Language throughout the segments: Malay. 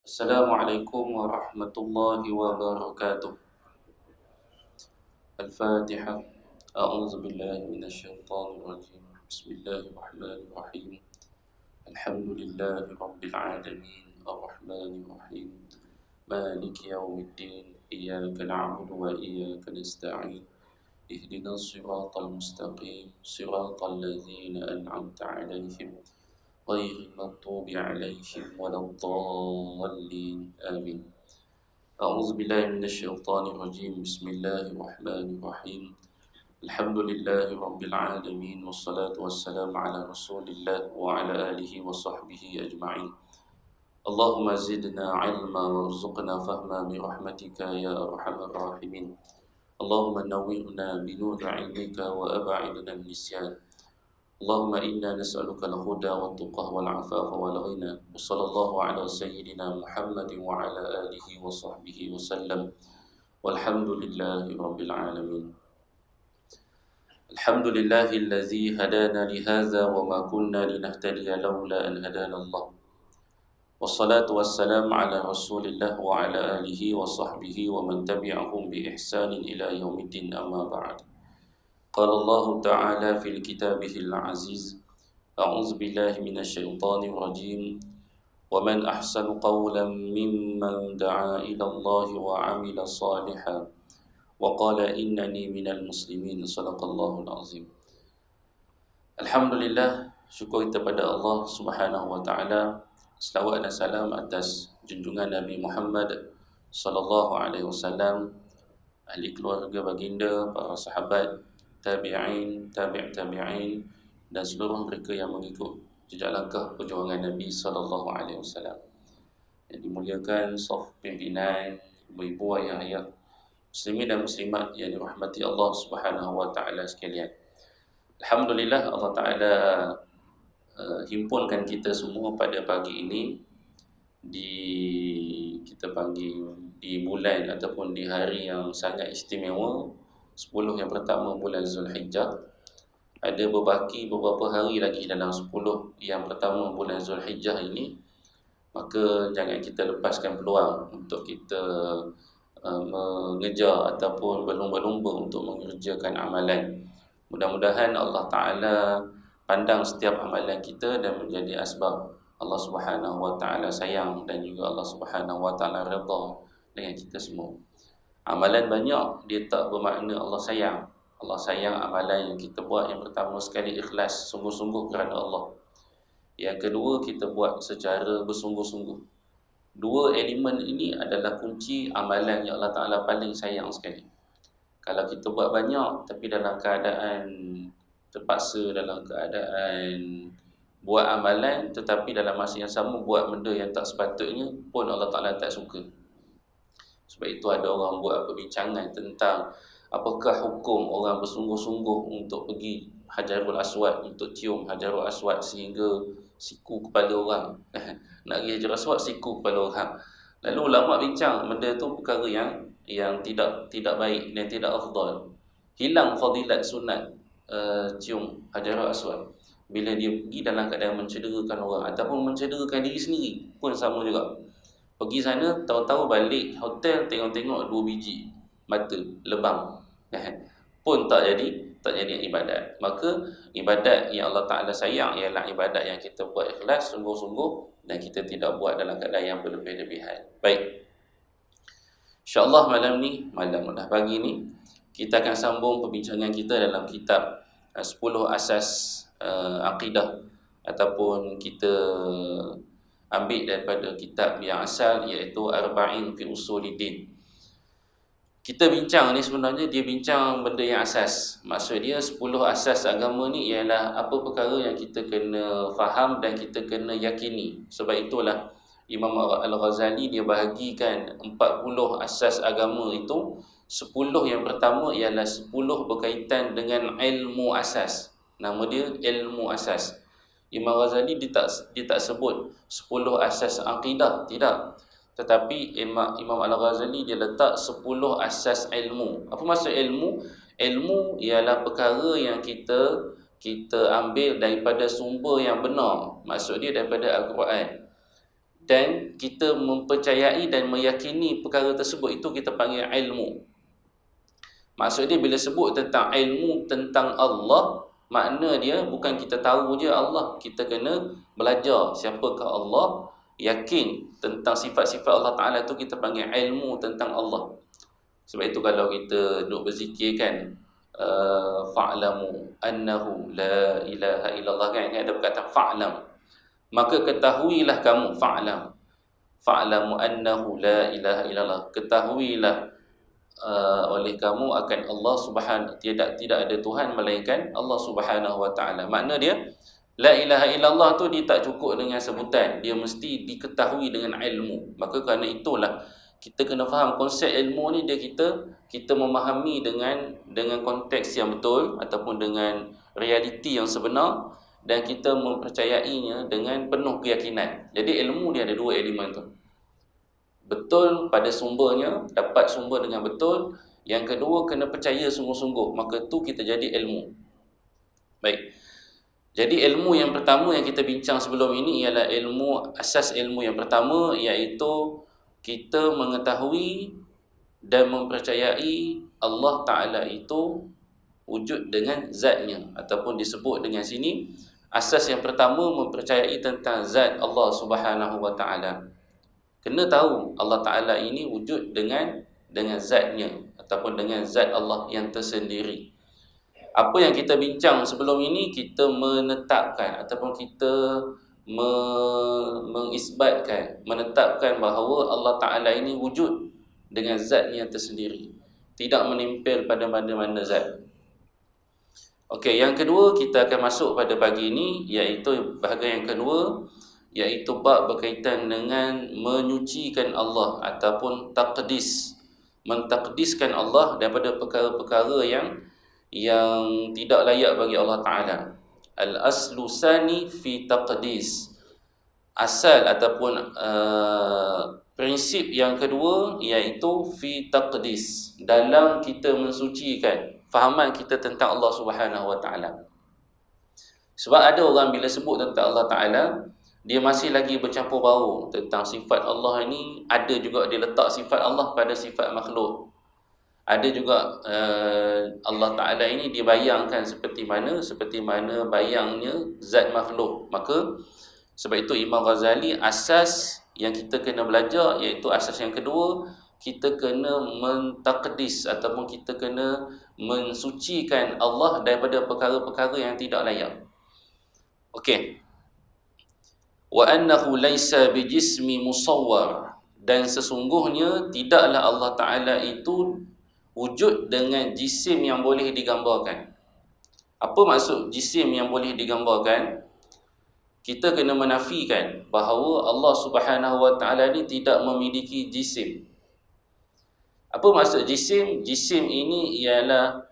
Assalamualaikum warahmatullahi wabarakatuh. Al-Fatihah. A'udzu billahi minasyaitonir rajim. Bismillahirrahmanirrahim. Alhamdulillahi rabbil alamin. Arrahmanir rahim. Maliki yaumiddin. Iyyaka na'budu wa iyyaka nasta'in. Ihdinas siratal mustaqim. Siratal ladzina an'amta 'alaihim ghairil maghdubi 'alaihim waladdallin. Amin. أعوذ بالله من الشيطان الرجيم بسم الله الرحمن الرحيم الحمد لله رب العالمين والصلاة والسلام على رسول الله وعلى آله وصحبه أجمعين اللهم زدنا علما وارزقنا فهما برحمتك يا أرحم الراحمين اللهم نوّرنا بنور علمك وأبعدنا النسيان اللهم إنا نسألك الهدى والتقى والعفاف والغنى وصلى الله على سيدنا محمد وعلى آله وصحبه وسلم والحمد لله رب العالمين. الحمد لله الذي هدانا لهذا وما كنا لنهتدي لولا أن هدانا الله والصلاة والسلام على رسول الله وعلى آله وصحبه ومن تبعهم بإحسان إلى يوم الدين أما بعد. قال الله تعالى في كتابه العزيز أعوذ بالله من الشيطان الرجيم ومن أحسن قولا ممن دعا إلى الله وعمل صالحا وقال إنني من المسلمين صدق الله العظيم. Alhamdulillah, syukur kita pada Allah Subhanahu wa taala. Selawat dan salam atas junjungan Nabi Muhammad sallallahu alaihi wasallam, ahli keluarga baginda, para sahabat, tabi'in, tabi'in dan seluruh mereka yang mengikut jejak langkah perjuangan Nabi sallallahu alaihi wasallam. Yang dimuliakan saf pimpinan, ibu-ibu, ayah-ayah, muslimin dan muslimat yang dirahmati Allah Subhanahu wa taala sekalian. Alhamdulillah, Allah taala himpunkan kita semua pada pagi ini kita panggil di bulan ataupun di hari yang sangat istimewa, 10 yang pertama bulan Zulhijjah. Ada berbaki beberapa hari lagi dalam 10 yang pertama bulan Zulhijjah ini. Maka jangan kita lepaskan peluang untuk kita mengejar ataupun berlumba-lumba untuk mengerjakan amalan. Mudah-mudahan Allah Ta'ala pandang setiap amalan kita dan menjadi asbab Allah Subhanahu wa taala sayang dan juga Allah Subhanahu wa taala redha dengan kita semua. Amalan banyak dia tak bermakna Allah sayang. Allah sayang amalan yang kita buat yang pertama sekali ikhlas, sungguh-sungguh kerana Allah. Yang kedua, kita buat secara bersungguh-sungguh. Dua elemen ini adalah kunci amalan yang Allah Ta'ala paling sayang sekali. Kalau kita buat banyak tapi dalam keadaan terpaksa, dalam keadaan buat amalan tetapi dalam masa yang sama buat benda yang tak sepatutnya, pun Allah Ta'ala tak suka. Sebab itu ada orang buat perbincangan tentang apakah hukum orang bersungguh-sungguh untuk pergi Hajarul Aswad, untuk cium Hajarul Aswad sehingga siku kepala orang. Nak pergi Hajarul Aswad, siku kepala orang. Lalu ulama bincang benda tu perkara yang tidak baik dan tidak afdal. Hilang fadilat sunat cium Hajarul Aswad bila dia pergi dalam keadaan mencederakan orang ataupun mencederakan diri sendiri pun sama juga. Pergi sana, tahu-tahu balik hotel tengok-tengok 2 biji mata lebam, pun tak jadi ibadat. Maka ibadat yang Allah Ta'ala sayang ialah ibadat yang kita buat ikhlas, sungguh-sungguh, dan kita tidak buat dalam keadaan yang berlebih-lebihan. Baik, InsyaAllah pagi ni kita akan sambung perbincangan kita dalam kitab 10 asas akidah, ataupun kita ambil daripada kitab yang asal, iaitu Arba'in fi Usuluddin. Kita bincang ni sebenarnya dia bincang benda yang asas. Maksud dia 10 asas agama ni ialah apa perkara yang kita kena faham dan kita kena yakini. Sebab itulah Imam Al-Ghazali dia bahagikan 40 asas agama itu. 10 yang pertama ialah 10 berkaitan dengan ilmu asas. Nama dia ilmu asas. Imam Ghazali dia tak sebut 10 asas akidah, tidak. Tetapi Imam Al-Ghazali dia letak 10 asas ilmu. Apa maksud ilmu? Ilmu ialah perkara yang kita ambil daripada sumber yang benar. Maksud dia daripada Al-Quran. dan kita mempercayai dan meyakini perkara tersebut, itu kita panggil ilmu. Maksud dia bila sebut tentang ilmu tentang Allah, makna dia bukan kita tahu je Allah, kita kena belajar siapakah Allah, yakin tentang sifat-sifat Allah Ta'ala, tu kita panggil ilmu tentang Allah. Sebab itu kalau kita duduk berzikir kan, fa'lamu annahu la ilaha illallah, kan ada perkataan fa'lam, maka ketahuilah kamu, fa'lamu annahu la ilaha illallah, ketahuilah oleh kamu akan Allah Subhanahu, tidak ada Tuhan melainkan Allah Subhanahu wa taala. Makna dia la ilaha illallah tu dia tak cukup dengan sebutan, dia mesti diketahui dengan ilmu. Maka kerana itulah kita kena faham konsep ilmu ni, dia kita memahami dengan konteks yang betul ataupun dengan realiti yang sebenar, dan kita mempercayainya dengan penuh keyakinan. Jadi ilmu dia ada dua elemen tu. Betul pada sumbernya, dapat sumber dengan betul. Yang kedua, kena percaya sungguh-sungguh, maka tu kita jadi ilmu. Baik. Jadi ilmu yang pertama yang kita bincang sebelum ini ialah ilmu, asas ilmu yang pertama, iaitu kita mengetahui dan mempercayai Allah Ta'ala itu wujud dengan zatnya, ataupun disebut dengan sini asas yang pertama, mempercayai tentang zat Allah Subhanahu wa taala. Kena tahu Allah Ta'ala ini wujud dengan zatnya, ataupun dengan zat Allah yang tersendiri. Apa yang kita bincang sebelum ini, kita menetapkan ataupun kita mengisbatkan, menetapkan bahawa Allah Ta'ala ini wujud dengan zatnya tersendiri, tidak menempel pada mana-mana zat. Okey, yang kedua kita akan masuk pada pagi ini, iaitu bahagian yang kedua, iaitu bab berkaitan dengan menyucikan Allah ataupun taqdis, mentakdiskan Allah daripada perkara-perkara yang tidak layak bagi Allah Ta'ala. Al-aslu sani fi taqdis, asal ataupun prinsip yang kedua iaitu fi taqdis, dalam kita mensucikan fahaman kita tentang Allah Subhanahu wa taala. Sebab ada orang bila sebut tentang Allah Ta'ala, dia masih lagi bercampur baur tentang sifat Allah ini. Ada juga dia letak sifat Allah pada sifat makhluk. Ada juga Allah Ta'ala ini dibayangkan seperti mana bayangnya zat makhluk. Maka sebab itu Imam Ghazali, asas yang kita kena belajar, iaitu asas yang kedua, kita kena mentakdis ataupun kita kena mensucikan Allah daripada perkara-perkara yang tidak layak. Okey. Wa annahu laisa bijismi musawwar, dan sesungguhnya tidaklah Allah Ta'ala itu wujud dengan jisim yang boleh digambarkan. Apa maksud jisim yang boleh digambarkan? Kita kena menafikan bahawa Allah Subhanahu wa taala ni tidak memiliki jisim. Apa maksud jisim? Jisim ini ialah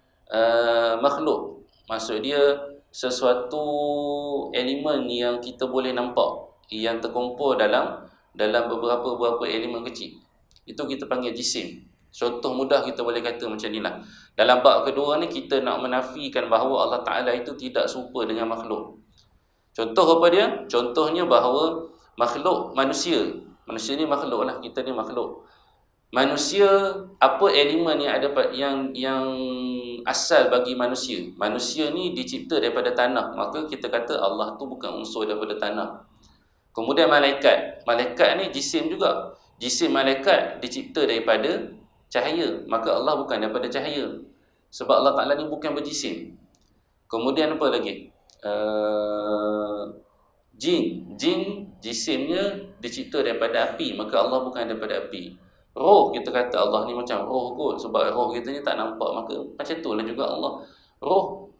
makhluk. Maksud dia sesuatu elemen yang kita boleh nampak, yang terkumpul dalam beberapa elemen kecil. Itu kita panggil jisim. Contoh mudah kita boleh kata macam inilah. Dalam bab kedua ni kita nak menafikan bahawa Allah Ta'ala itu tidak serupa dengan makhluk. Contoh apa dia? Contohnya bahawa makhluk manusia ni makhluk lah, kita ni makhluk. Manusia, apa elemen yang ada yang asal bagi manusia? Manusia ni dicipta daripada tanah, maka kita kata Allah tu bukan unsur daripada tanah. Kemudian malaikat ni jisim juga. Jisim malaikat dicipta daripada cahaya, maka Allah bukan daripada cahaya, sebab Allah Ta'ala ni bukan berjisim. Kemudian apa lagi? Jin jisimnya dicipta daripada api, maka Allah bukan daripada api. Roh, kita kata Allah ni macam roh kot, sebab roh kita ni tak nampak, maka macam itulah juga Allah. Roh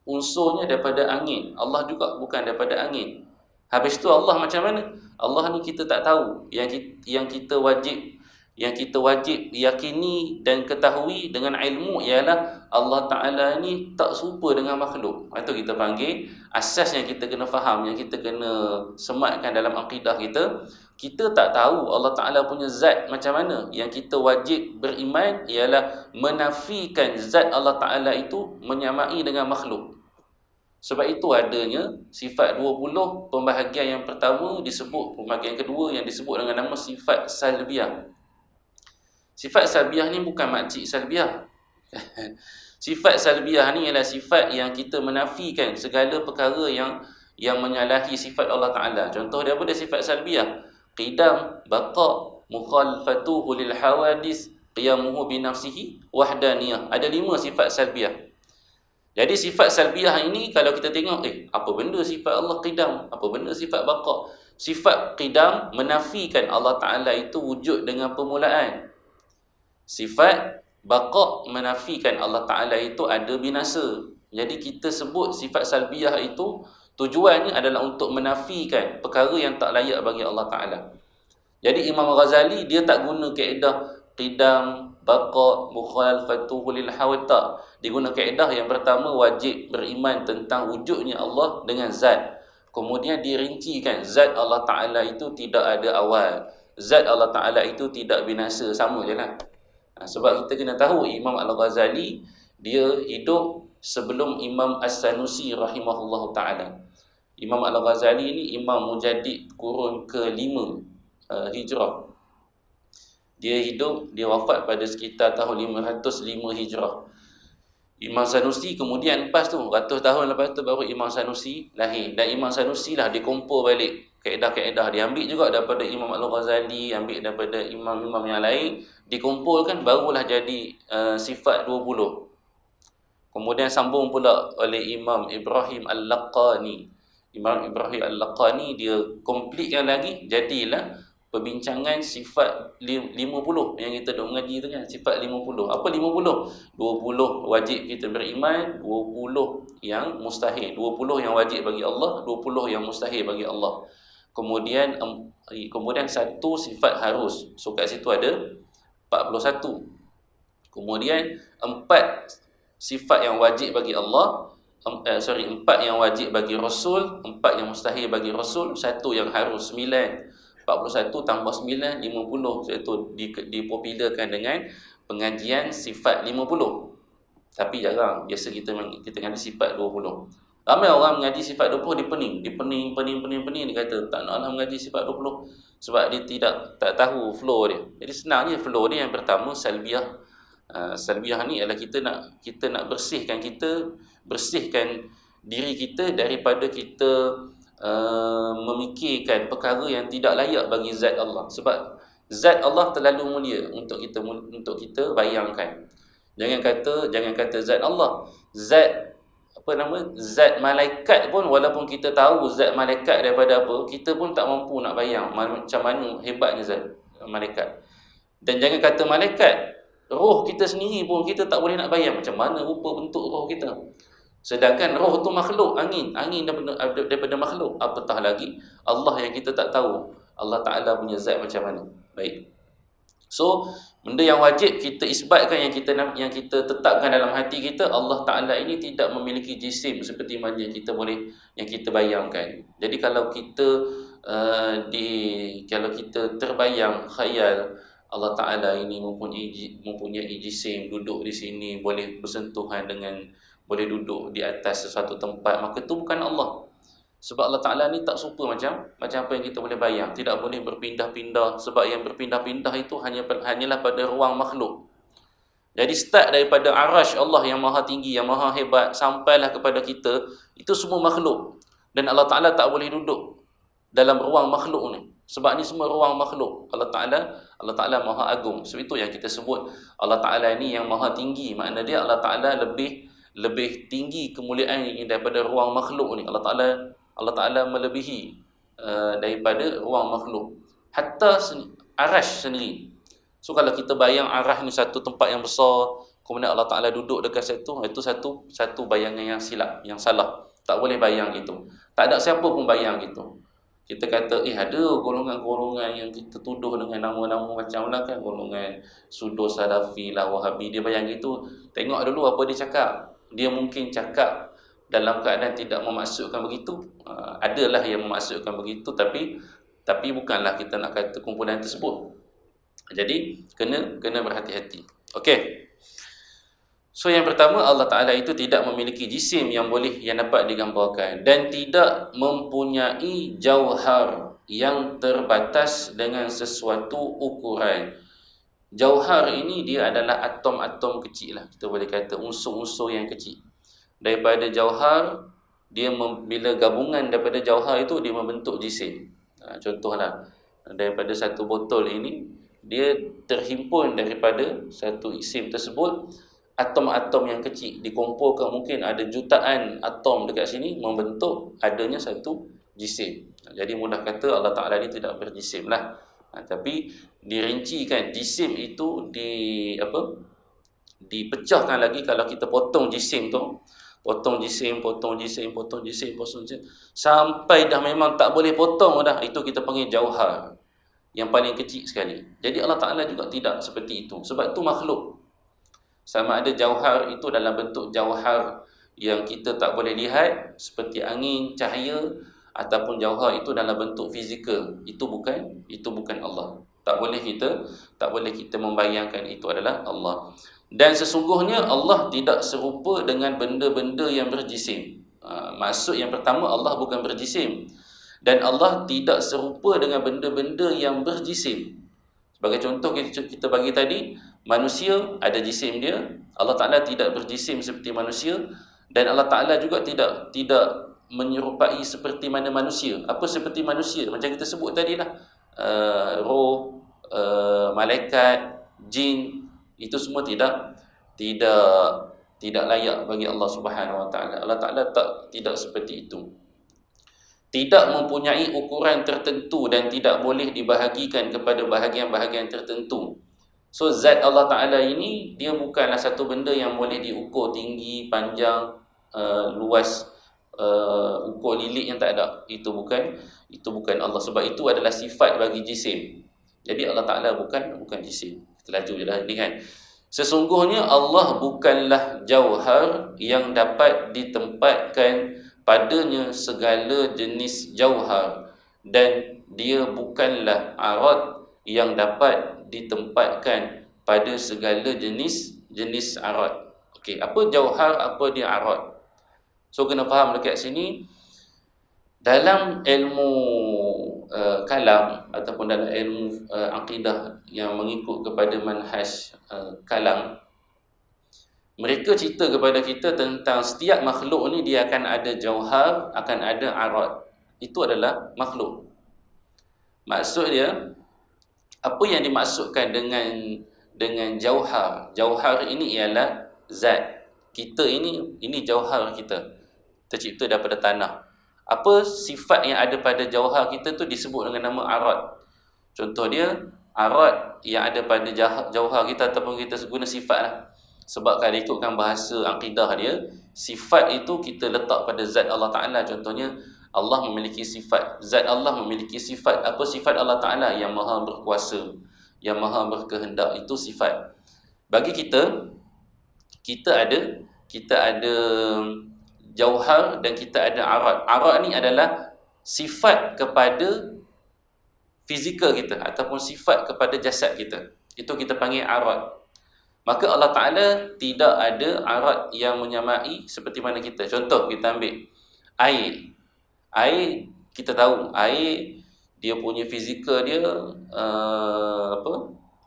unsurnya daripada angin, Allah juga bukan daripada angin. Habis tu Allah macam mana? Allah ni kita tak tahu. Yang kita wajib yakini dan ketahui dengan ilmu ialah Allah Ta'ala ni tak serupa dengan makhluk. Itu kita panggil asas yang kita kena faham, yang kita kena sematkan dalam akidah kita. Kita tak tahu Allah Ta'ala punya zat macam mana. Yang kita wajib beriman ialah menafikan zat Allah Ta'ala itu menyamai dengan makhluk. Sebab itu adanya sifat 20 pembahagian yang pertama disebut, pembahagian kedua yang disebut dengan nama sifat salbiah. Sifat salbiah ni bukan makcik salbiah. Sifat salbiah ni ialah sifat yang kita menafikan segala perkara yang menyalahi sifat Allah Ta'ala. Contoh dia apa dia sifat salbiah? Qidam, baqa, mukhalafatuhu lil hawadis, qiyamuhu binafsihi, wahdaniyah. Ada 5 sifat salbiah. Jadi sifat salbiah ini kalau kita tengok, apa benda sifat Allah qidam? Apa benda sifat baqa? Sifat qidam menafikan Allah Ta'ala itu wujud dengan permulaan. Sifat baqa menafikan Allah Ta'ala itu ada binasa. Jadi kita sebut sifat salbiah itu tujuannya adalah untuk menafikan perkara yang tak layak bagi Allah Ta'ala. Jadi Imam Ghazali dia tak guna kaedah qidam, baqa, mukhalafatuhu lil hawadis. Dia guna kaedah yang pertama, wajib beriman tentang wujudnya Allah dengan zat. Kemudian dirincikan zat Allah Ta'ala itu tidak ada awal, zat Allah Ta'ala itu tidak binasa. Sama je lah. Sebab kita kena tahu Imam Al-Ghazali dia hidup sebelum Imam As-Sanusi rahimahullahu ta'ala. Imam Al-Ghazali ni imam mujaddid kurun ke-5 Hijrah. Dia hidup, dia wafat pada sekitar tahun 505 Hijrah. Imam Sanusi kemudian lepas tu, ratus tahun lepas tu baru Imam Sanusi lahir. Dan Imam Sanusi lah dikumpul balik kaedah-kaedah. Dia ambil juga daripada Imam Al-Ghazali, ambil daripada imam-imam yang lain, dikumpulkan barulah jadi sifat 20. Kemudian sambung pula oleh Imam Ibrahim Al-Laqani. Imam Ibrahim Al-Laqani dia komplitkan lagi, jadilah perbincangan sifat 50 yang kita duk mengaji tu kan, sifat 50. Apa 50? 20 wajib kita beriman, 20 yang mustahil, 20 yang wajib bagi Allah, 20 yang mustahil bagi Allah. Kemudian satu sifat harus. So kat situ ada 41. Kemudian 4 sifat yang wajib bagi Allah, 4 yang wajib bagi Rasul, 4 yang mustahil bagi Rasul, 1 yang harus, 9. 41 tambah 9, 50. Iaitu dipopularkan dengan pengajian sifat 50. Tapi jarang. Biasa kita ngaji sifat 20. Ramai orang mengaji sifat 20 dia pening. Dia pening. Dia kata tak naklah mengaji sifat 20. Sebab dia tak tahu flow dia. Jadi senangnya flow dia yang pertama salbiah. Salbiah ni adalah kita nak bersihkan diri kita daripada kita memikirkan perkara yang tidak layak bagi zat Allah. Sebab zat Allah terlalu mulia untuk kita bayangkan. Jangan kata zat Allah, zat malaikat pun, walaupun kita tahu zat malaikat daripada apa, kita pun tak mampu nak bayang macam mana hebatnya zat malaikat. Dan jangan kata malaikat, roh kita sendiri pun kita tak boleh nak bayang macam mana rupa bentuk roh kita. Sedangkan roh tu makhluk, angin daripada makhluk. Apatah lagi Allah yang kita tak tahu Allah Ta'ala punya zat macam mana. Baik. So, benda yang wajib kita isbatkan, yang kita tetapkan dalam hati kita, Allah Ta'ala ini tidak memiliki jisim seperti mana yang kita bayangkan. Jadi kalau kita terbayang khayal Allah Ta'ala ini mempunyai jisim, duduk di sini, boleh bersentuhan boleh duduk di atas sesuatu tempat, maka itu bukan Allah. Sebab Allah Ta'ala ni tak serupa macam apa yang kita boleh bayang. Tidak boleh berpindah-pindah. Sebab yang berpindah-pindah itu hanyalah pada ruang makhluk. Jadi start daripada arash Allah yang maha tinggi, yang maha hebat, sampailah kepada kita, itu semua makhluk. Dan Allah Ta'ala tak boleh duduk dalam ruang makhluk ni. Sebab ni semua ruang makhluk. Allah Ta'ala maha agung. Sebab itu yang kita sebut Allah Ta'ala ni yang maha tinggi. Makna dia Allah Ta'ala lebih tinggi kemuliaan ini daripada ruang makhluk ni. Allah Ta'ala melebihi daripada ruang makhluk. Hatta arash sendiri. So kalau kita bayang arash ni satu tempat yang besar, kemudian Allah Ta'ala duduk dekat situ, itu satu bayangan yang silap, yang salah. Tak boleh bayang gitu. Tak ada siapa pun bayang gitu. Kita kata, ada golongan-golongan yang kita tuduh dengan nama-nama macam lah kan, golongan Sudo, Salafi lah, Wahabi. Dia bayang gitu. Tengok dulu apa dia cakap. Dia mungkin cakap dalam keadaan tidak memaksudkan begitu. Adalah yang memaksudkan begitu, tapi bukanlah kita nak kata kumpulan tersebut. Jadi kena berhati-hati. Okey. So yang pertama, Allah Ta'ala itu tidak memiliki jisim yang dapat digambarkan, dan tidak mempunyai jauhar yang terbatas dengan sesuatu ukuran. Jauhar ini dia adalah atom-atom kecil lah, kita boleh kata unsur-unsur yang kecil. Daripada jauhar, bila gabungan daripada jauhar itu dia membentuk jisim. Contohlah, daripada satu botol ini, dia terhimpun daripada satu isim tersebut, atom-atom yang kecil dikumpulkan, mungkin ada jutaan atom dekat sini, membentuk adanya satu jisim. Jadi mudah kata Allah Ta'ala ni tidak berjisim lah. Tapi dirincikan jisim itu dipecahkan lagi. Kalau kita potong jisim tu, potong jisim sampai dah memang tak boleh potong dah, itu kita panggil jauhar, yang paling kecil sekali. Jadi Allah Ta'ala juga tidak seperti itu, sebab itu makhluk. Sama ada jauhar itu dalam bentuk jauhar yang kita tak boleh lihat seperti angin, cahaya, ataupun jauhar itu dalam bentuk fizikal, itu bukan Allah. Tak boleh kita membayangkan itu adalah Allah. Dan sesungguhnya Allah tidak serupa dengan benda-benda yang berjisim. Maksud yang pertama, Allah bukan berjisim, dan Allah tidak serupa dengan benda-benda yang berjisim. Sebagai contoh kita bagi tadi, manusia ada jisim dia. Allah Ta'ala tidak berjisim seperti manusia, dan Allah Ta'ala juga tidak menyerupai seperti mana manusia. Apa seperti manusia? Macam kita sebut tadi lah, roh, malaikat, jin, itu semua tidak layak bagi Allah Subhanahu Wa Ta'ala. Allah Ta'ala tidak seperti itu. Tidak mempunyai ukuran tertentu dan tidak boleh dibahagikan kepada bahagian-bahagian tertentu. So zat Allah Ta'ala ini, dia bukanlah satu benda yang boleh diukur tinggi, panjang, luas, ukur lilik yang tak ada. Itu bukan Allah. Sebab itu adalah sifat bagi jisim. Jadi Allah Ta'ala bukan jisim. Kita laju je lah ini kan. Sesungguhnya Allah bukanlah jauhar yang dapat ditempatkan padanya segala jenis jauhar, dan dia bukanlah arad yang dapat ditempatkan pada segala jenis arad. Okey, apa jauhar, apa dia arad? So kena faham dekat sini, dalam ilmu kalam ataupun dalam ilmu akidah yang mengikut kepada manhaj kalam, mereka cerita kepada kita tentang setiap makhluk ni dia akan ada jauhar, akan ada arad. Itu adalah makhluk. Maksud dia, apa yang dimaksudkan dengan jauhar? Jauhar ini ialah zat. Kita ini jauhar kita. Tercipta daripada tanah. Apa sifat yang ada pada jauhar kita tu disebut dengan nama arad. Contoh dia, arad yang ada pada jauhar kita, ataupun kita guna sifat lah. Sebab kalau ikutkan bahasa akidah dia, sifat itu kita letak pada zat Allah Ta'ala. Contohnya, Allah memiliki sifat, zat Allah memiliki sifat. Apa sifat Allah Ta'ala? Yang maha berkuasa, yang maha berkehendak. Itu sifat. Bagi kita ada jauhar dan kita ada arad. Arad ni adalah sifat kepada fizikal kita, ataupun sifat kepada jasad kita. Itu kita panggil arad. Maka Allah Ta'ala tidak ada arad yang menyamai seperti mana kita. Contoh, kita ambil air. Air, kita tahu air, dia punya fizikal dia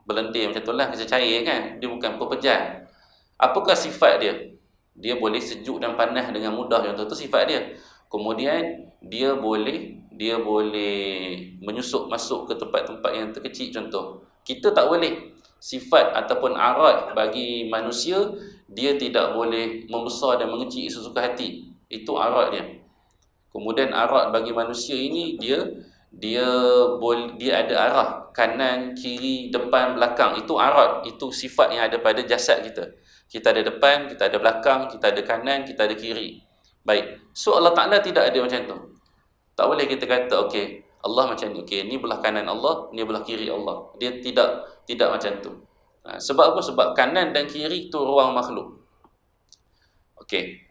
berlendir macam tu lah, macam cair kan. Dia bukan pepejal. Apakah sifat dia? Dia boleh sejuk dan panas dengan mudah. Contoh tu sifat dia. Kemudian dia boleh menyusup masuk ke tempat-tempat yang terkecil. Contoh, kita tak boleh. Sifat ataupun arad bagi manusia, dia tidak boleh membesar dan mengecil sesuka hati. Itu arad dia. Kemudian arad bagi manusia ini, dia ada arah kanan, kiri, depan, belakang. Itu arad. Itu sifat yang ada pada jasad kita. Kita ada depan, kita ada belakang, kita ada kanan, kita ada kiri. Baik. So Allah Ta'ala tidak ada macam tu. Tak boleh kita kata, okey, Allah macam ni. Okey, ni belah kanan Allah, ni belah kiri Allah. Dia tidak macam tu. Sebab apa? Sebab kanan dan kiri itu ruang makhluk. Okey.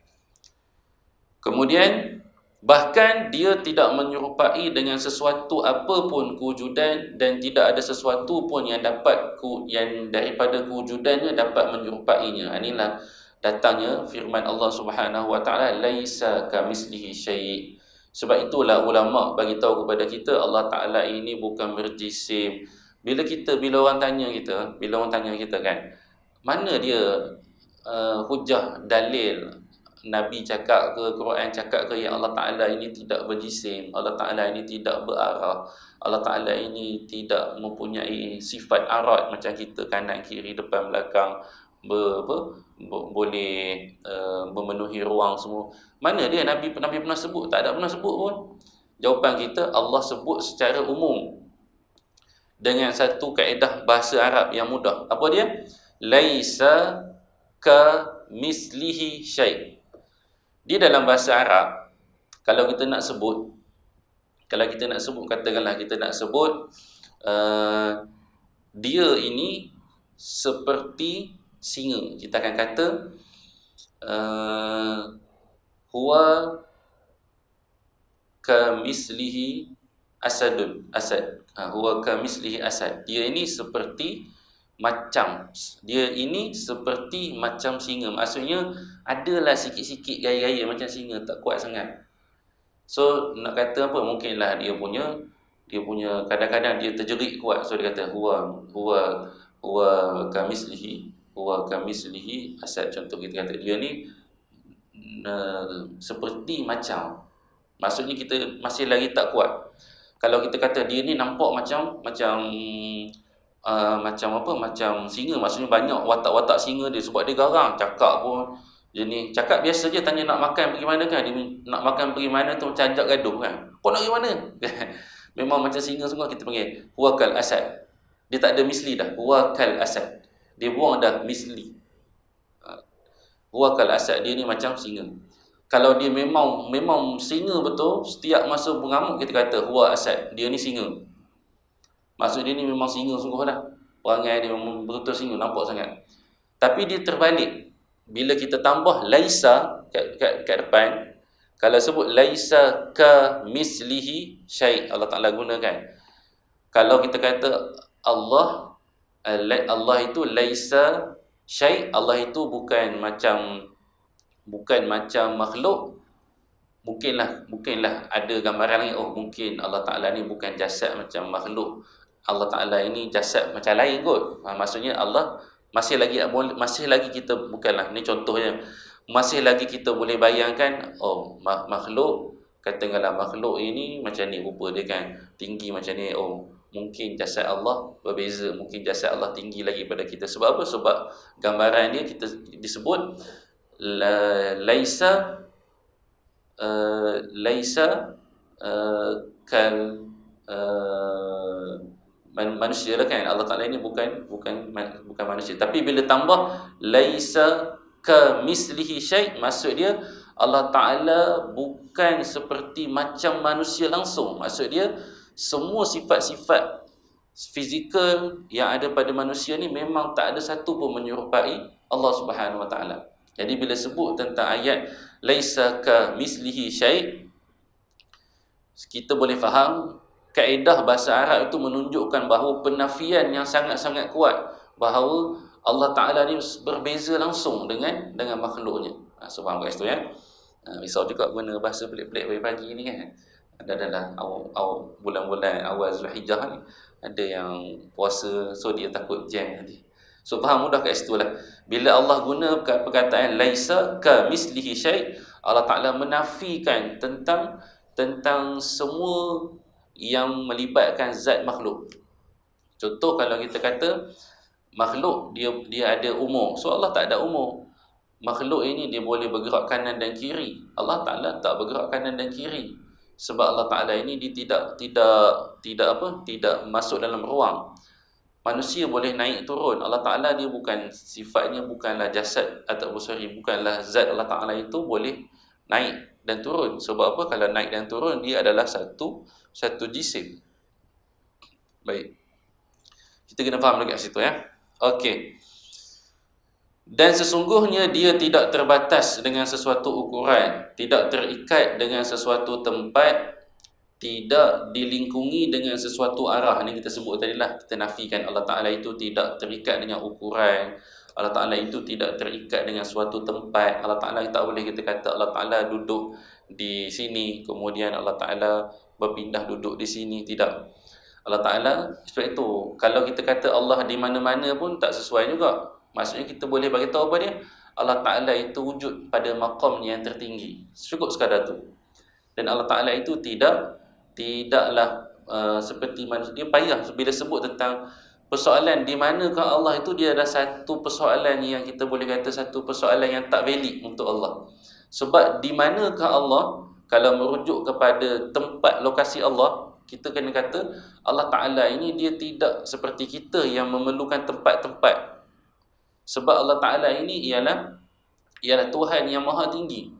Kemudian, bahkan dia tidak menyerupai dengan sesuatu apapun kewujudan, dan tidak ada sesuatu pun yang daripada kewujudannya dapat menyerupainya. Inilah datangnya firman Allah Subhanahu wa taala, laisa kamitslihi syai'. Sebab itulah ulama bagi tahu kepada kita Allah Taala ini bukan berjisim. Bila orang tanya kita kan, mana dia hujah dalil Nabi cakap ke, Quran cakap ke yang Allah Ta'ala ini tidak berjisim, Allah Ta'ala ini tidak berarah, Allah Ta'ala ini tidak mempunyai sifat arat macam kita, kanan, kiri, depan, belakang, boleh memenuhi ruang semua. Mana dia Nabi pernah sebut? Tak ada pernah sebut pun. Jawapan kita, Allah sebut secara umum dengan satu kaedah bahasa Arab yang mudah. Apa dia? Laisa ka mislihi syai'. Dia dalam bahasa Arab, kalau kita nak sebut, katakanlah kita nak sebut dia ini seperti singa. Kita akan kata huwa kamislihi asad. Huwa kamislihi asad. Dia ini seperti macam singa. Maksudnya adalah sikit-sikit gaya-gaya macam singa, tak kuat sangat. So nak kata apa? Mungkinlah dia punya kadang-kadang dia terjerit kuat. So dia kata huwa kamislihi asad. Contoh kita kata dia ni seperti macam. Maksudnya kita masih lagi tak kuat. Kalau kita kata dia ni nampak macam singa, maksudnya banyak watak-watak singa dia, sebab dia garang, cakap pun jenis cakap biasa je, tanya nak makan pergi mana kan, dia nak makan pergi mana tu macam ajak gaduh kan, kau nak pergi mana? Memang macam singa semua. Kita panggil huwa kal asad. Dia tak ada misli dah, huwa kal asad, dia buang dah misli. Huwa kal asad, dia ni macam singa. Kalau dia memang singa betul, setiap masa mengamuk kita kata huwa asad, dia ni singa. Maksud dia ni memang singa sungguh lah. Perangai dia memang betul-betul singa, nampak sangat. Tapi dia terbalik. Bila kita tambah laisa kat depan, kalau sebut laisa ka mislihi syai', Allah Ta'ala gunakan. Kalau kita kata Allah itu laisa syai', Allah itu bukan macam makhluk. Mungkinlah ada gambaran lain. Oh, mungkin Allah Ta'ala ni bukan jasad macam makhluk. Allah Ta'ala ini jasad macam lain kot. Maksudnya Allah masih lagi kita, bukanlah ni contohnya, masih lagi kita boleh bayangkan, oh makhluk, katakanlah makhluk ini macam ni rupa dia kan, tinggi macam ni. Oh, mungkin jasad Allah berbeza, mungkin jasad Allah tinggi lagi pada kita. Sebab apa? Sebab gambaran dia kita disebut laisa kal manusia lah kan. Allah Ta'ala ini bukan manusia. Tapi bila tambah laisa ka mislihi syai', maksud dia Allah Ta'ala bukan seperti macam manusia langsung. Maksud dia semua sifat-sifat fizikal yang ada pada manusia ni memang tak ada satu pun menyerupai Allah Subhanahu Wa Ta'ala. Jadi bila sebut tentang ayat laisa ka mislihi syai', kita boleh faham kaedah bahasa Arab itu menunjukkan bahawa penafian yang sangat-sangat kuat bahawa Allah Ta'ala ni berbeza langsung dengan makhluknya. So faham kat situ ya. Risau juga guna bahasa pelik-pelik pagi-pagi ni kan. Adalah bulan-bulan awal Zulhijjah ni ada yang puasa, so dia takut jam nanti. So faham mudah kat situ lah. Bila Allah guna perkataan laisa ka mislihi syai', Allah Ta'ala menafikan tentang semua yang melibatkan zat makhluk. Contoh kalau kita kata makhluk dia ada umur, so Allah tak ada umur. Makhluk ini dia boleh bergerak kanan dan kiri. Allah Ta'ala tak bergerak kanan dan kiri. Sebab Allah Ta'ala ini dia tidak masuk dalam ruang. Manusia boleh naik turun. Allah Ta'ala dia bukan, sifatnya bukanlah jasad atau bukanlah zat. Allah Ta'ala itu boleh naik dan turun. Sebab apa? Kalau naik dan turun dia adalah satu jisim. Baik. Kita kena faham dekat situ ya. Okey. Dan sesungguhnya dia tidak terbatas dengan sesuatu ukuran, tidak terikat dengan sesuatu tempat, tidak dilingkungi dengan sesuatu arah. Ini kita sebut tadi lah, kita nafikan Allah Ta'ala itu tidak terikat dengan ukuran, Allah Ta'ala itu tidak terikat dengan suatu tempat. Allah Ta'ala tak boleh kita kata Allah Ta'ala duduk di sini, kemudian Allah Ta'ala berpindah duduk di sini. Tidak. Allah Ta'ala, sebab itu kalau kita kata Allah di mana-mana pun tak sesuai juga. Maksudnya kita boleh bagi tahu apa dia? Allah Ta'ala itu wujud pada maqamnya yang tertinggi. Cukup sekadar tu. Dan Allah Ta'ala itu tidaklah seperti manusia. Dia payah bila sebut tentang persoalan di manakah Allah itu, dia ada satu persoalan yang kita boleh kata satu persoalan yang tak valid untuk Allah. Sebab di manakah Allah, kalau merujuk kepada tempat lokasi Allah, kita kena kata Allah Ta'ala ini dia tidak seperti kita yang memerlukan tempat-tempat. Sebab Allah Ta'ala ini ialah Tuhan yang maha tinggi.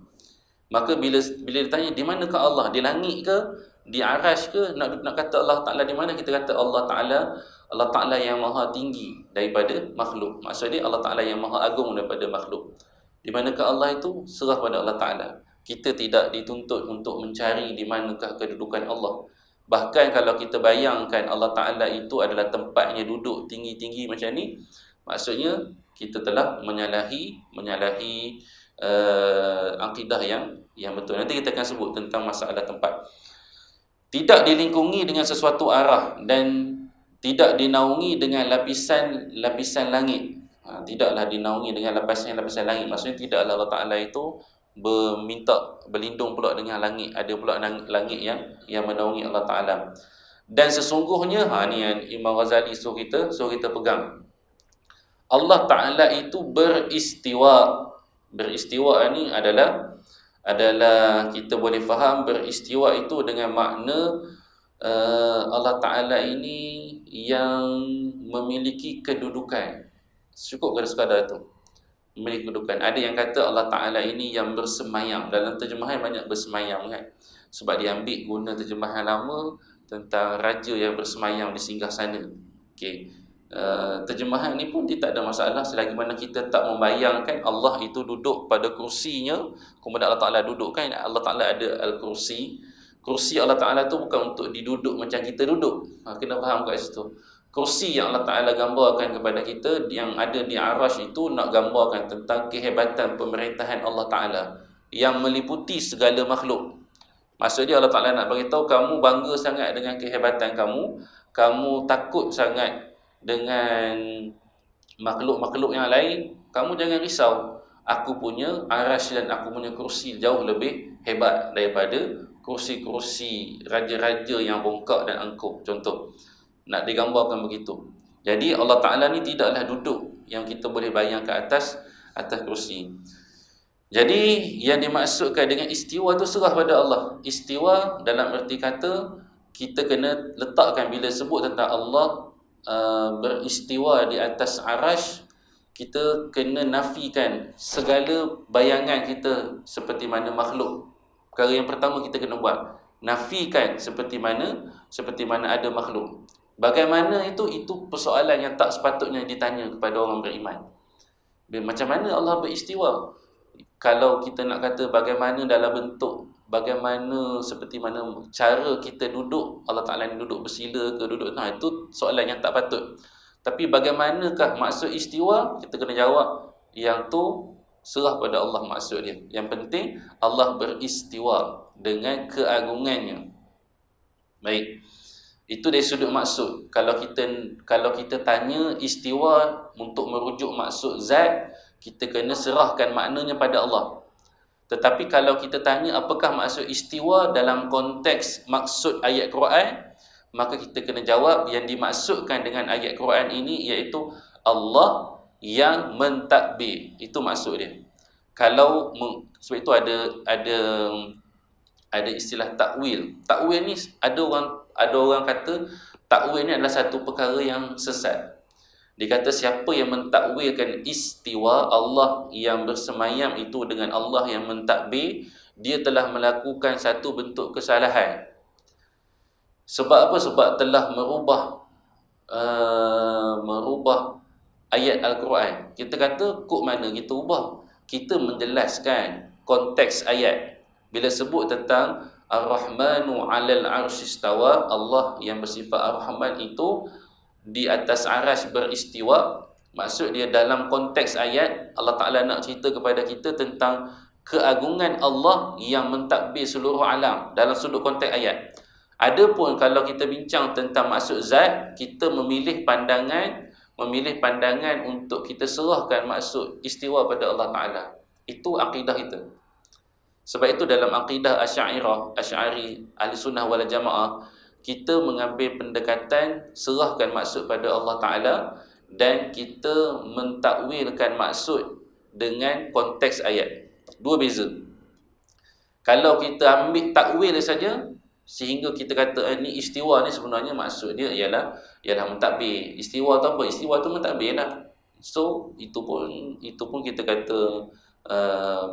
Maka bila ditanya di manakah Allah, di langit ke, di arash ke, nak kata Allah Ta'ala di mana, kita kata Allah Ta'ala yang maha tinggi daripada makhluk. Maksudnya Allah Ta'ala yang maha agung daripada makhluk. Di manakah Allah itu, serah pada Allah Ta'ala. Kita tidak dituntut untuk mencari di manakah kedudukan Allah. Bahkan kalau kita bayangkan Allah Ta'ala itu adalah tempatnya duduk tinggi-tinggi macam ni, maksudnya kita telah menyalahi akidah yang betul. Nanti kita akan sebut tentang masalah tempat. Tidak dilingkungi dengan sesuatu arah dan tidak dinaungi dengan lapisan langit. Tidaklah dinaungi dengan lapisan langit. Maksudnya tidaklah Allah Ta'ala itu berlindung pula dengan langit. Ada pula langit yang menaungi Allah Ta'ala. Dan sesungguhnya, ni yang Imam Ghazali suruh kita pegang. Allah Ta'ala itu beristiwa. Beristiwa ni adalah kita boleh faham beristiwa itu dengan makna Allah Ta'ala ini yang memiliki kedudukan. Cukup ke sekadar itu? Memiliki kedudukan. Ada yang kata Allah Ta'ala ini yang bersemayam. Dalam terjemahan banyak bersemayam kan. Sebab dia ambil guna terjemahan lama tentang raja yang bersemayam di singgah sana. Okey. Terjemahan ni pun dia tak ada masalah selagi mana kita tak membayangkan Allah itu duduk pada kursinya, kemudian Allah Ta'ala duduk kan. Allah Ta'ala ada al-kursi. Kursi Allah Ta'ala tu bukan untuk diduduk macam kita duduk. Kena faham kat situ. Kursi yang Allah Ta'ala gambarkan kepada kita yang ada di arash itu nak gambarkan tentang kehebatan pemerintahan Allah Ta'ala yang meliputi segala makhluk. Maksudnya Allah Ta'ala nak beritahu kamu bangga sangat dengan kehebatan kamu takut sangat dengan makhluk-makhluk yang lain, kamu jangan risau. Aku punya arash dan aku punya kursi jauh lebih hebat daripada kursi-kursi raja-raja yang bongkak dan angkuh. Contoh, nak digambarkan begitu. Jadi Allah Ta'ala ni tidaklah duduk yang kita boleh bayang ke atas kursi. Jadi yang dimaksudkan dengan istiwa tu serah pada Allah. Istiwa dalam erti kata kita kena letakkan bila sebut tentang Allah beristiwa di atas arash, kita kena nafikan segala bayangan kita seperti mana makhluk. Perkara yang pertama kita kena buat, nafikan seperti mana ada makhluk. Bagaimana itu persoalan yang tak sepatutnya ditanya kepada orang beriman. Macam mana Allah beristiwa? Kalau kita nak kata bagaimana dalam bentuk, bagaimana seperti mana cara kita duduk, Allah Ta'ala ni duduk bersila ke duduk, itu soalan yang tak patut. Tapi bagaimanakah maksud istiwa, kita kena jawab yang tu serah pada Allah maksud dia. Yang penting Allah beristiwa dengan keagungannya. Baik, itu dari sudut maksud. Kalau kita tanya istiwa untuk merujuk maksud zat, kita kena serahkan maknanya pada Allah. Tetapi kalau kita tanya apakah maksud istiwa dalam konteks maksud ayat Quran, maka kita kena jawab yang dimaksudkan dengan ayat Quran ini iaitu Allah yang mentadbir. Itu maksud dia. Sebab itu ada istilah takwil. Takwil ni ada orang kata takwil ni adalah satu perkara yang sesat. Dia kata siapa yang mentakwilkan istiwa Allah yang bersemayam itu dengan Allah yang mentadbir, dia telah melakukan satu bentuk kesalahan. Sebab apa? Sebab telah merubah ayat Al-Quran. Kita kata kod mana kita ubah? Kita menjelaskan konteks ayat. Bila sebut tentang Ar-Rahmanu 'alal 'arsy istawa, Allah yang bersifat Ar-Rahman itu di atas arash beristiwa, Maksud dia dalam konteks ayat, Allah Ta'ala nak cerita kepada kita tentang keagungan Allah yang mentadbir seluruh alam dalam sudut konteks ayat. Adapun kalau kita bincang tentang maksud zat, kita memilih pandangan untuk kita serahkan maksud istiwa pada Allah Ta'ala. Itu akidah kita. Sebab itu dalam akidah Asy'ari, Ahli Sunnah wal Jamaah, kita mengambil pendekatan serahkan maksud pada Allah Ta'ala dan kita mentakwilkan maksud dengan konteks ayat. Dua beza. Kalau kita ambil takwil saja, sehingga kita kata ni istiwa ni sebenarnya maksud dia ialah mentadbir. Istiwa tu apa? Istiwa tu mentadbir lah. So itu pun kita kata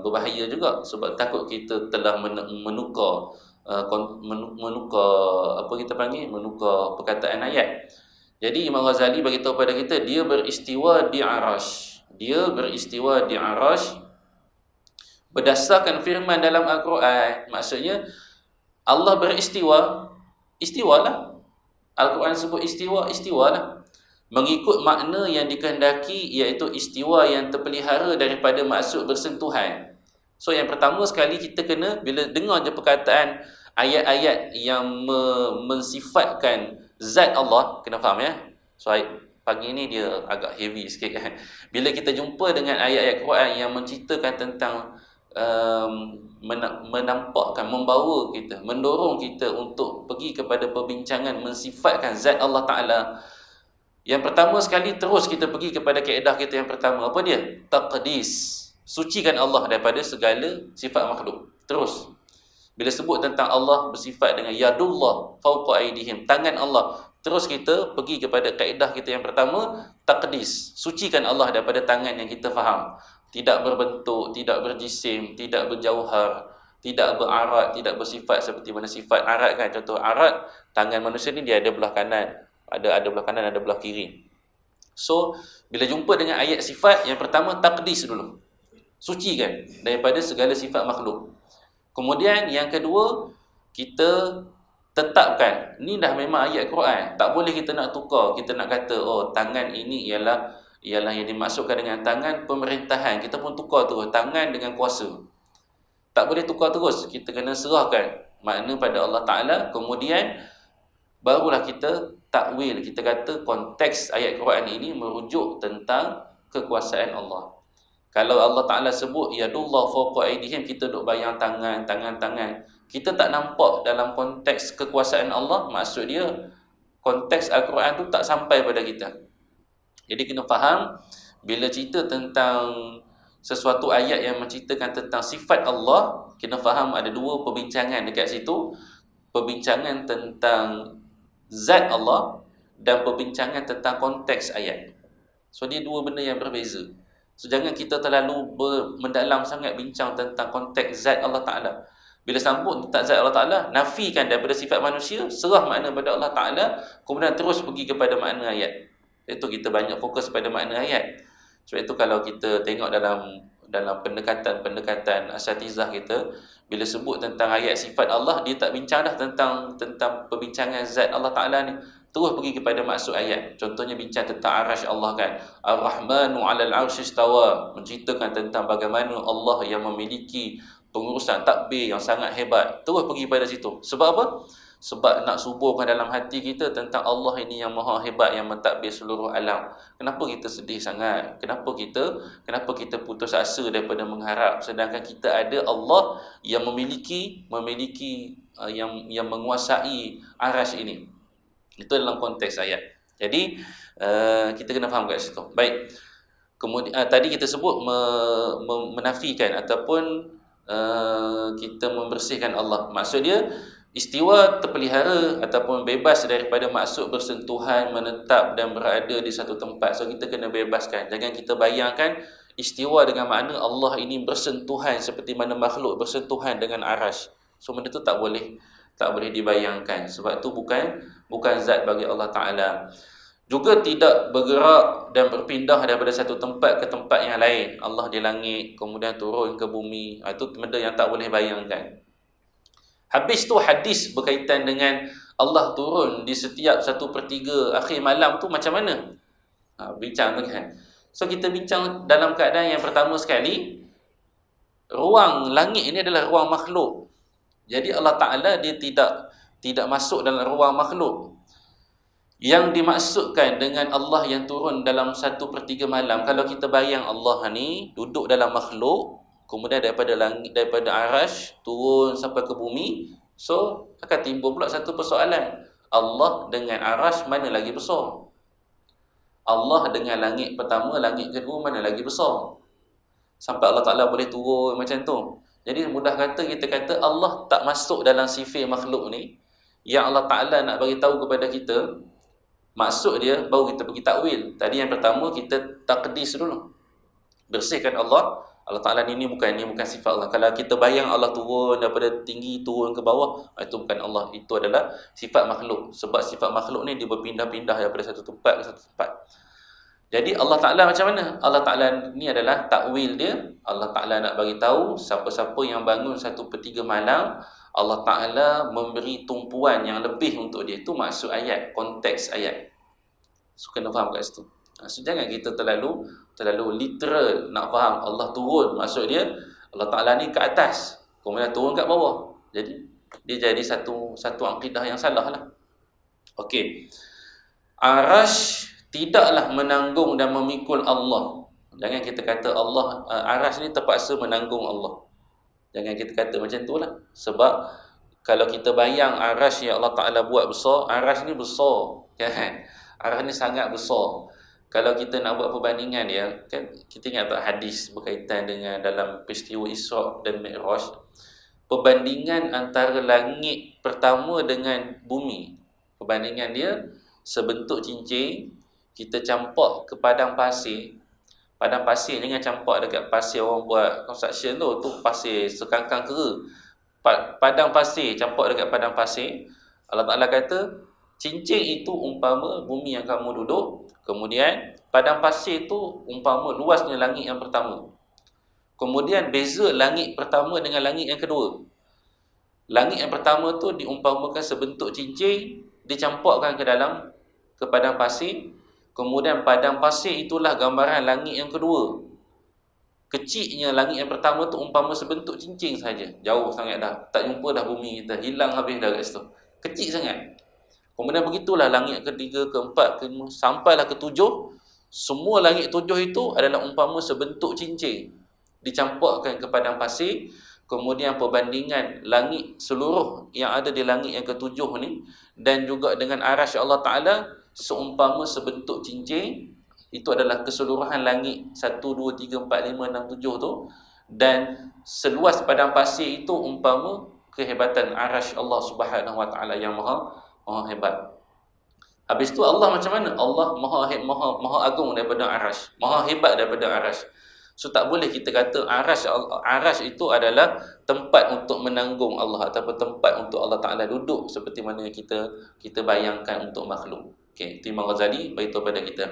berbahaya juga, sebab takut kita telah menukar perkataan ayat. Jadi Imam Ghazali bagi tahu pada kita, dia beristiwa di arasy. Berdasarkan firman dalam Al-Quran. Maksudnya Allah istiwalah. Al-Quran sebut istiwalah. Mengikut makna yang dikehendaki, iaitu istiwa yang terpelihara daripada maksud bersentuhan. So yang pertama sekali kita kena, bila dengar je perkataan ayat-ayat yang mensifatkan zat Allah, kena faham ya. So pagi ni dia agak heavy sikit kan. Bila kita jumpa dengan ayat-ayat Quran yang menceritakan tentang menampakkan, membawa kita, mendorong kita untuk pergi kepada perbincangan mensifatkan zat Allah Ta'ala, yang pertama sekali terus kita pergi kepada kaedah kita yang pertama. Apa dia? Taqdis. Sucikan Allah daripada segala sifat makhluk. Terus bila sebut tentang Allah bersifat dengan yadullah fawqa aydihim, tangan Allah, terus kita pergi kepada kaedah kita yang pertama, taqdis. Sucikan Allah daripada tangan yang kita faham, tidak berbentuk, tidak berjisim, tidak berjauhar, tidak berarat, tidak bersifat seperti mana sifat arat kan. Contoh arat, tangan manusia ni dia ada belah kanan, ada belah kanan, ada belah kiri. So bila jumpa dengan ayat sifat, yang pertama taqdis dulu, sucikan daripada segala sifat makhluk. Kemudian yang kedua, kita tetapkan ni dah memang ayat Quran, tak boleh kita nak tukar. Kita nak kata tangan ini ialah yang dimaksudkan dengan tangan pemerintahan, kita pun tukar terus tangan dengan kuasa. Tak boleh tukar terus. Kita kena serahkan makna pada Allah Ta'ala. Kemudian barulah kita takwil. Kita kata konteks ayat Quran ini merujuk tentang kekuasaan Allah. Kalau Allah Ta'ala sebut yadullah fawqa aydihim, kita duk bayang tangan. Kita tak nampak dalam konteks kekuasaan Allah. Maksud dia konteks Al-Quran tu tak sampai pada kita. Jadi kena faham, bila cerita tentang sesuatu ayat yang menceritakan tentang sifat Allah, kena faham ada dua perbincangan dekat situ. Perbincangan tentang zat Allah dan perbincangan tentang konteks ayat. So dia dua benda yang berbeza. So jangan kita terlalu mendalam sangat bincang tentang konteks zat Allah Ta'ala. Bila sambut tentang zat Allah Ta'ala, nafikan daripada sifat manusia, serah makna pada Allah Ta'ala, kemudian terus pergi kepada makna ayat. Itu kita banyak fokus pada makna ayat. Sebab itu kalau kita tengok dalam pendekatan asatizah kita, bila sebut tentang ayat sifat Allah, dia tak bincang dah tentang perbincangan zat Allah Ta'ala ni, terus pergi kepada maksud ayat. Contohnya bincang tentang arasy Allah kan, Ar-Rahmanu 'alal 'arsy istawa, menceritakan tentang bagaimana Allah yang memiliki pengurusan takbir yang sangat hebat. Terus pergi pada situ. Sebab apa? Sebab nak suburkan dalam hati kita tentang Allah ini yang maha hebat, yang mentadbir seluruh alam. Kenapa kita sedih sangat? Kenapa kita putus asa daripada mengharap, sedangkan kita ada Allah yang memiliki yang menguasai arasy ini. Itu dalam konteks ayat. Jadi kita kena faham kat situ. Baik. Kemudian tadi kita sebut menafikan ataupun kita membersihkan Allah. Maksud dia istiwa terpelihara ataupun bebas daripada maksud bersentuhan, menetap dan berada di satu tempat. So kita kena bebaskan. Jangan kita bayangkan istiwa dengan makna Allah ini bersentuhan seperti mana makhluk bersentuhan dengan arasy. So benda tu tak boleh dibayangkan. Sebab tu bukan zat bagi Allah Ta'ala. Juga tidak bergerak dan berpindah daripada satu tempat ke tempat yang lain. Allah di langit, kemudian turun ke bumi. Itu benda yang tak boleh bayangkan. Habis tu hadis berkaitan dengan Allah turun di setiap 1/3 akhir malam tu macam mana? Bincang tu kan. So kita bincang dalam keadaan yang pertama sekali, ruang langit ini adalah ruang makhluk. Jadi Allah Ta'ala dia tidak masuk dalam ruang makhluk. Yang dimaksudkan dengan Allah yang turun dalam 1/3 malam, kalau kita bayang Allah ni duduk dalam makhluk, kemudian daripada langit, daripada arash turun sampai ke bumi, so akan timbul pula satu persoalan. Allah dengan arash mana lagi besar? Allah dengan langit pertama, langit kedua mana lagi besar? Sampai Allah Ta'ala boleh turun macam tu. Jadi mudah kata kita kata Allah tak masuk dalam sifat makhluk ni. Yang Allah Ta'ala nak bagi tahu kepada kita, maksud dia baru kita pergi takwil. Tadi yang pertama kita takdis dulu. Bersihkan Allah. Allah Ta'ala ni bukan sifat Allah. Kalau kita bayang Allah turun daripada tinggi turun ke bawah, itu bukan Allah. Itu adalah sifat makhluk. Sebab sifat makhluk ni dia berpindah-pindah daripada satu tempat ke satu tempat. Jadi Allah Ta'ala macam mana? Allah Ta'ala ni adalah takwil dia. Allah Ta'ala nak bagi tahu siapa-siapa yang bangun 1/3 malam, Allah Ta'ala memberi tumpuan yang lebih untuk dia. Itu maksud ayat, konteks ayat. So kena faham kat situ. So jangan kita terlalu literal nak faham Allah turun. Maksud dia Allah Ta'ala ni ke atas, kemudian turun kat bawah. Jadi dia jadi satu akidah yang salah lah. Okey. Arash tidaklah menanggung dan memikul Allah. Jangan kita kata Allah, arash ni terpaksa menanggung Allah. Jangan kita kata macam tu lah. Sebab kalau kita bayang arash yang Allah Ta'ala buat besar, arash ni besar, kan? Arash ni sangat besar. Kalau kita nak buat perbandingan dia, kan kita ingat tak hadis berkaitan dengan dalam peristiwa Isra' dan Mi'raj, perbandingan antara langit pertama dengan bumi, perbandingan dia sebentuk cincin, kita campak ke padang pasir. Padang pasir jangan campak dekat pasir orang buat construction tu pasir sekangkang kera. Padang pasir, campak dekat padang pasir. Allah Ta'ala kata cincin itu umpama bumi yang kamu duduk, kemudian padang pasir itu umpama luasnya langit yang pertama. Kemudian beza langit pertama dengan langit yang kedua. Langit yang pertama tu diumpamakan sebentuk cincin, dicampakkan ke padang pasir. Kemudian padang pasir itulah gambaran langit yang kedua. Kecilnya langit yang pertama tu umpama sebentuk cincin saja. Jauh sangat dah. Tak jumpa dah bumi kita. Hilang habis dah kat situ. Kecil sangat. Kemudian begitulah langit ketiga, keempat, kelima, sampailah ketujuh. Semua langit tujuh itu adalah umpama sebentuk cincin. Dicampakkan ke padang pasir. Kemudian perbandingan langit seluruh yang ada di langit yang ketujuh ni, dan juga dengan arash Allah Ta'ala, seumpama sebentuk cincin. Itu adalah keseluruhan langit 1, 2, 3, 4, 5, 6, 7 tu. Dan seluas padang pasir itu umpama kehebatan arash Allah Subhanahu Wa Ta'ala yang maha hebat. Habis tu Allah macam mana? Allah maha agung daripada arash, maha hebat daripada arash. So tak boleh kita kata arash itu adalah tempat untuk menanggung Allah, ataupun tempat untuk Allah Ta'ala duduk seperti mana kita bayangkan untuk makhluk. Okey, itu Imam Ghazali beritahu pada kita.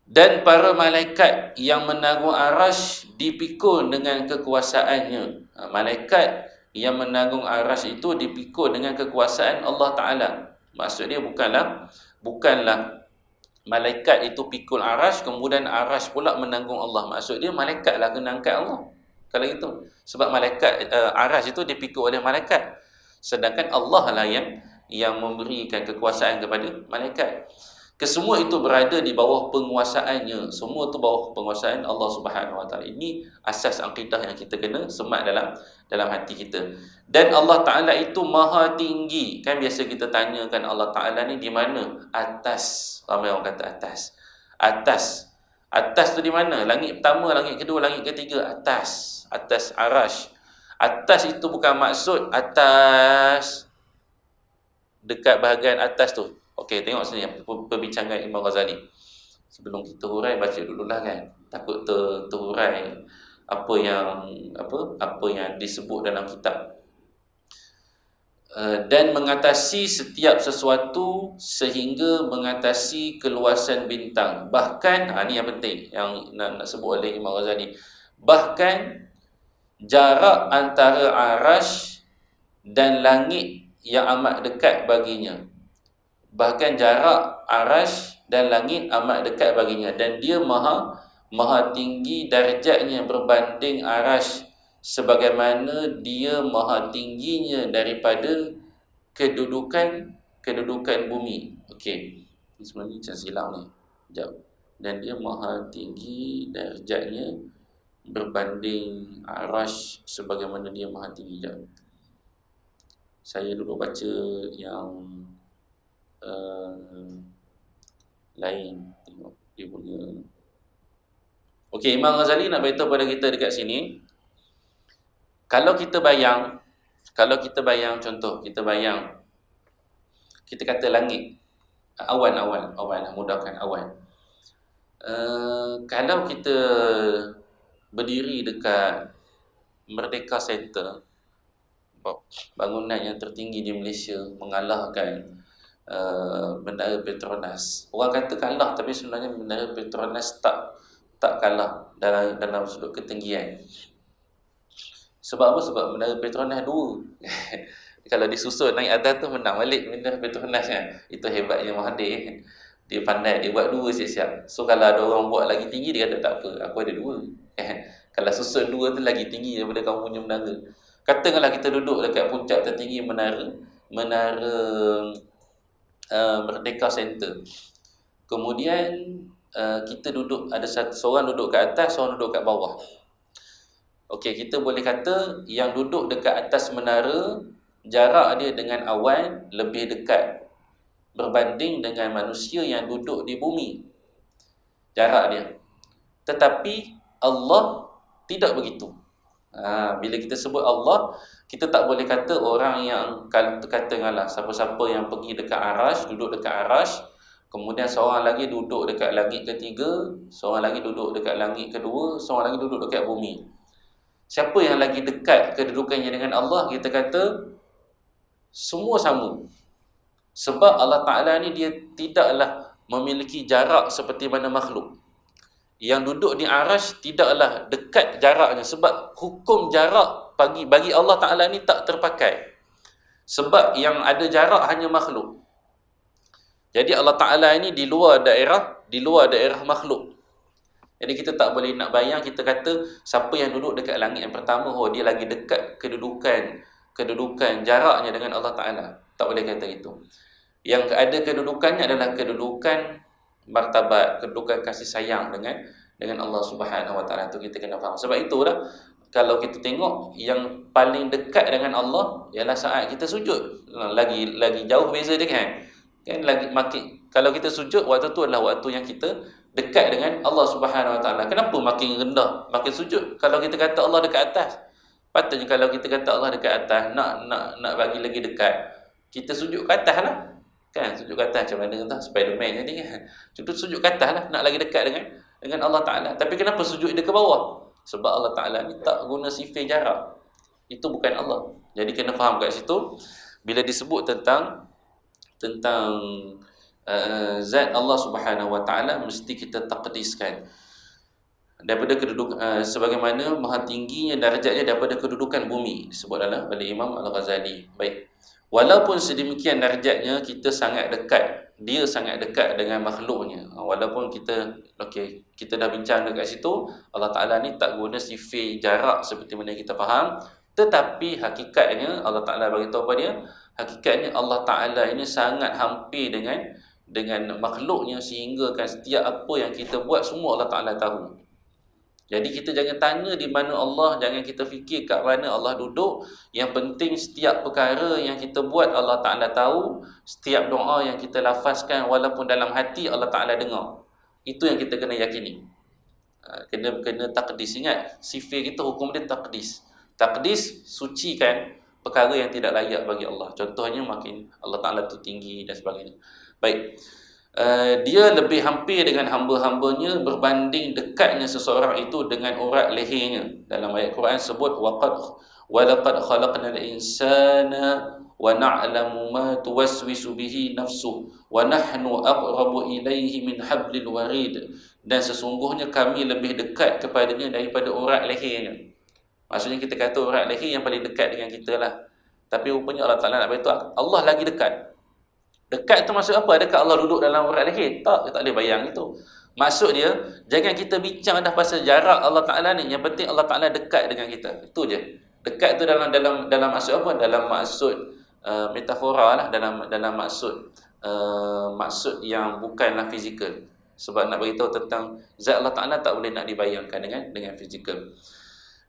Dan para malaikat yang menanggung arash dipikul dengan kekuasaannya. Malaikat yang menanggung arash itu dipikul dengan kekuasaan Allah Ta'ala. Maksud dia bukanlah malaikat itu pikul arash, kemudian arash pula menanggung Allah. Maksud dia malaikatlah kena angkat Allah. Kalau itu, sebab malaikat arash itu dipikul oleh malaikat, sedangkan Allah lah yang memberikan kekuasaan kepada malaikat. Kesemua itu berada di bawah penguasaannya. Semua itu bawah penguasaan Allah Subhanahu Wa Ta'ala. Ini asas akidah yang kita kena semat dalam hati kita. Dan Allah Ta'ala itu maha tinggi. Kan biasa kita tanyakan Allah Ta'ala ni di mana? Atas. Ramai orang kata atas. Atas tu di mana? Langit pertama, langit kedua, langit ketiga. Atas arash. Atas itu bukan maksud atas dekat bahagian atas tu. Okey, tengok sini perbincangan Imam Ghazali. Sebelum kita hurai, baca dululah kan. Takut terhurai apa yang disebut dalam kitab. Dan mengatasi setiap sesuatu sehingga mengatasi keluasan bintang. Bahkan, ni yang penting yang nak sebut oleh Imam Ghazali. Bahkan jarak antara arash dan langit yang amat dekat baginya. Bahkan jarak arash dan langit amat dekat baginya, dan dia maha tinggi darjatnya berbanding arash, sebagaimana dia maha tingginya daripada kedudukan bumi. Okey, ini sebenarnya macam silap ni. Sekejap. Dan dia maha tinggi darjatnya berbanding arash, sebagaimana dia maha tinggi. Sekejap. Saya dulu baca yang lain. Tengok dia punya. Okey, Imam Ghazali nak beritahu pada kita dekat sini, kalau kita bayang contoh, kita kata langit, awan, mudahkan awan. Kalau kita berdiri dekat Merdeka Center, bangunan yang tertinggi di Malaysia, mengalahkan Menara Petronas. Orang kata kalah, tapi sebenarnya Menara Petronas tak kalah dalam sudut ketinggian. Sebab apa? Sebab Menara Petronas 2. Kalau disusun naik atas tu menang balik Menara Petronas kan. Itu hebatnya Mahathir. Dia pandai, dia buat 2 siap-siap. So kalau ada orang buat lagi tinggi, dia kata tak apa, aku ada 2. Kalau susun 2 tu lagi tinggi daripada kamu punya menara. Katakanlah kita duduk dekat puncak tertinggi menara Merdeka Center. Kemudian kita duduk, ada seorang duduk kat atas, seorang duduk kat bawah. Okey, kita boleh kata yang duduk dekat atas menara, jarak dia dengan awan lebih dekat berbanding dengan manusia yang duduk di bumi. Jarak dia. Tetapi Allah tidak begitu. Bila kita sebut Allah, kita tak boleh kata orang yang katakanlah siapa-siapa yang pergi dekat arash, duduk dekat arash, kemudian seorang lagi duduk dekat langit ketiga, seorang lagi duduk dekat langit kedua, seorang lagi duduk dekat bumi. Siapa yang lagi dekat kedudukannya dengan Allah, kita kata semua sama. Sebab Allah Ta'ala ni dia tidaklah memiliki jarak seperti mana makhluk. Yang duduk di arash tidaklah dekat jaraknya, sebab hukum jarak bagi Allah Ta'ala ni tak terpakai. Sebab yang ada jarak hanya makhluk. Jadi Allah Ta'ala ini di luar daerah makhluk. Jadi kita tak boleh nak bayang, kita kata siapa yang duduk dekat langit yang pertama, dia lagi dekat kedudukan jaraknya dengan Allah Ta'ala. Tak boleh kata itu. Yang ada kedudukannya adalah kedudukan martabat, kedudukan kasih sayang dengan Allah Subhanahu Wa Ta'ala. Itu kita kena faham. Sebab itulah kalau kita tengok yang paling dekat dengan Allah ialah saat kita sujud. Lagi jauh beza dia kan. Lagi makin, kalau kita sujud, waktu tu adalah waktu yang kita dekat dengan Allah Subhanahu Wa Ta'ala. Kenapa makin rendah makin sujud? Kalau kita kata Allah dekat atas, patutnya kalau kita kata Allah dekat atas, nak bagi lagi dekat, kita sujud ke atas lah. Kan, sujud ke atas macam mana entah Spiderman jadi kan. Sujud ke atas lah, nak lagi dekat dengan Allah Ta'ala. Tapi kenapa sujud dia ke bawah? Sebab Allah Ta'ala ni tak guna sifir jarak. Itu bukan Allah. Jadi kena faham kat situ. Bila disebut tentang zat Allah Subhanahu Wa Ta'ala, mesti kita taqdiskan daripada kedudukan, sebagaimana maha tingginya darjatnya daripada kedudukan bumi, disebut oleh Imam Al-Ghazali. Baik. Walaupun sedemikian darjatnya, kita sangat dekat, dia sangat dekat dengan makhluknya. Walaupun kita dah bincang dekat situ, Allah Ta'ala ni tak guna sifir jarak seperti mana kita faham. Tetapi hakikatnya Allah Ta'ala beritahu pada dia, hakikatnya Allah Ta'ala ini sangat hampir dengan makhluknya, sehingga kan setiap apa yang kita buat semua Allah Ta'ala tahu. Jadi kita jangan tanya di mana Allah, jangan kita fikir kat mana Allah duduk. Yang penting setiap perkara yang kita buat Allah Ta'ala tahu. Setiap doa yang kita lafazkan walaupun dalam hati Allah Ta'ala dengar. Itu yang kita kena yakini. Kena takdis. Ingat, sifir kita hukum dia takdis. Takdis, sucikan perkara yang tidak layak bagi Allah. Contohnya makin Allah Ta'ala tu tinggi dan sebagainya. Baik. Dia lebih hampir dengan hamba-hambanya berbanding dekatnya seseorang itu dengan urat lehernya. Dalam ayat Quran sebut walaqad khalaqnal insana wa na'lamu ma tuwaswisu bihi nafsuhu wa nahnu aqrabu ilaihi min hablil warid. Dan sesungguhnya kami lebih dekat kepadanya daripada urat lehernya. Maksudnya kita kata urat leher yang paling dekat dengan kita lah. Tapi rupanya Allah Ta'ala nak beritahu Allah lagi dekat. Dekat tu maksud apa? Adakah Allah duduk dalam urat leher? Tak, dia tak boleh bayang itu. Maksud dia, jangan kita bincang dah pasal jarak Allah Ta'ala ni. Yang penting Allah Ta'ala dekat dengan kita. Itu je. Dekat tu dalam maksud apa? Dalam maksud metafora lah, dalam maksud yang bukanlah fizikal. Sebab nak beritahu tentang zat Allah Ta'ala tak boleh nak dibayangkan dengan fizikal.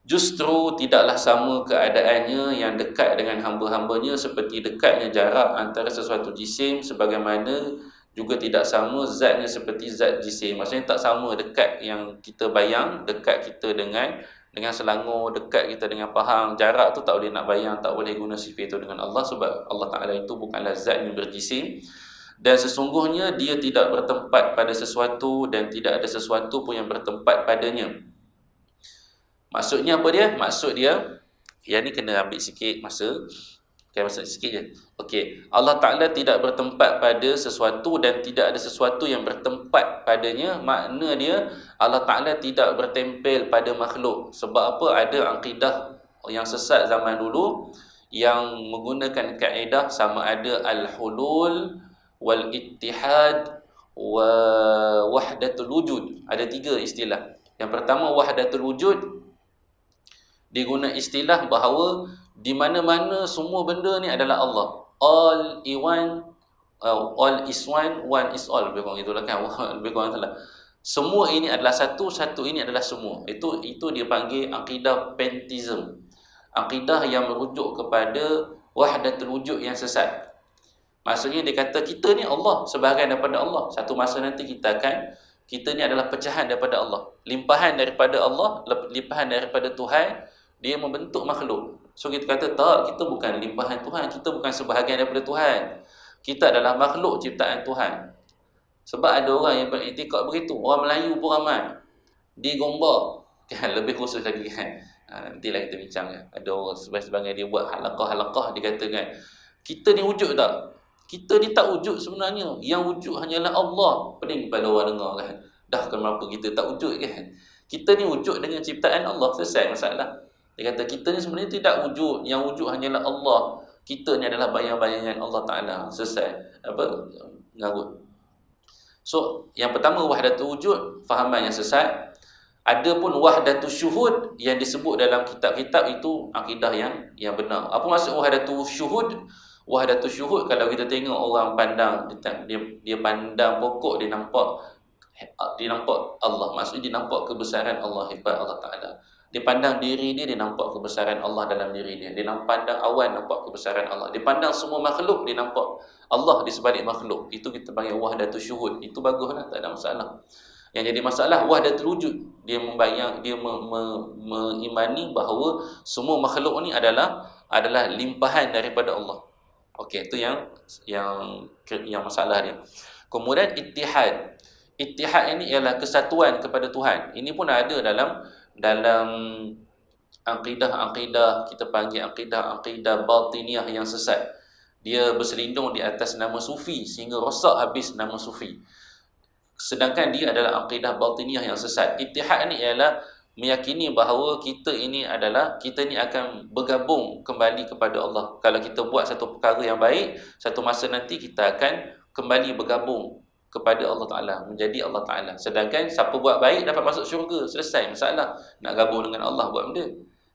Justru tidaklah sama keadaannya yang dekat dengan hamba-hambanya seperti dekatnya jarak antara sesuatu jisim, sebagaimana juga tidak sama zatnya seperti zat jisim. Maksudnya tak sama dekat yang kita bayang, dekat kita dengan selangor, dekat kita dengan pahang. Jarak tu tak boleh nak bayang, tak boleh guna sifat itu dengan Allah, sebab Allah Ta'ala itu bukanlah zat yang berjisim. Dan sesungguhnya dia tidak bertempat pada sesuatu dan tidak ada sesuatu pun yang bertempat padanya. Maksudnya apa dia? Maksud dia, yang ni kena ambil sikit masa. Okay, masa sikit je. Okey, Allah Ta'ala tidak bertempat pada sesuatu dan tidak ada sesuatu yang bertempat padanya. Makna dia, Allah Ta'ala tidak bertempel pada makhluk. Sebab apa? Ada akidah yang sesat zaman dulu yang menggunakan kaedah sama ada al-hulul wal ittihad wa wahdatul wujud. Ada 3 istilah. Yang pertama wahdatul wujud, diguna istilah bahawa di mana-mana semua benda ni adalah Allah. All is one, one is all. Lebih kurang itulah kan. Lebih kurang itulah. Semua ini adalah satu, satu ini adalah semua. Itu dia panggil akidah pantheism. Akidah yang merujuk kepada wahdatul wujud yang sesat. Maksudnya dia kata kita ni Allah, sebahagian daripada Allah. Satu masa nanti kita ni adalah pecahan daripada Allah, limpahan daripada Allah, limpahan daripada Tuhan. Dia membentuk makhluk. So kita kata tak, kita bukan limpahan Tuhan, kita bukan sebahagian daripada Tuhan. Kita adalah makhluk ciptaan Tuhan. Sebab ada orang yang beriktikad begitu. Orang Melayu pun ramai di Gombak kan, lebih khusus lagi kan. Nantilah kita bincang kan. Ada orang sebahagian dia buat halaqah-halaqah, dia kata kan, kita ni wujud tak? Kita ni tak wujud sebenarnya. Yang wujud hanyalah Allah. Pening pada orang dengar kan. Dah kenapa kita tak wujud kan? Kita ni wujud dengan ciptaan Allah. Selesai masalah. Dia kata kita ni sebenarnya tidak wujud. Yang wujud hanyalah Allah. Kita ni adalah bayang-bayangan Allah Ta'ala. Selesai. Ngarut. So, yang pertama wahdatul wujud, fahaman yang sesat. Ada pun wahdatul syuhud yang disebut dalam kitab-kitab, itu akidah yang benar. Apa maksud wahdatul syuhud? Wahdatul syuhud, kalau kita tengok orang pandang, dia pandang pokok, dia nampak Allah. Maksudnya dia nampak kebesaran Allah, hebat Allah Ta'ala. Dia pandang diri dia nampak kebesaran Allah dalam diri dia. Dia pandang awan, nampak kebesaran Allah. Dia pandang semua makhluk, dia nampak Allah di sebalik makhluk. Itu kita panggil wahdatul syuhud. Itu baguslah, tak ada masalah. Yang jadi masalah wahdatul wujud. Dia mengimani bahawa semua makhluk ni adalah limpahan daripada Allah. Okey, itu yang masalah dia. Kemudian ittihad. Ittihad ini ialah kesatuan kepada Tuhan. Ini pun ada dalam akidah kita panggil akidah batiniyah yang sesat. Dia berselindung di atas nama sufi sehingga rosak habis nama sufi. Sedangkan dia adalah akidah batiniyah yang sesat. Ittihad ni ialah meyakini bahawa kita ni akan bergabung kembali kepada Allah. Kalau kita buat satu perkara yang baik, satu masa nanti kita akan kembali bergabung kepada Allah Ta'ala, menjadi Allah Ta'ala. Sedangkan siapa buat baik dapat masuk syurga. Selesai masalah. Nak gabung dengan Allah buat benda.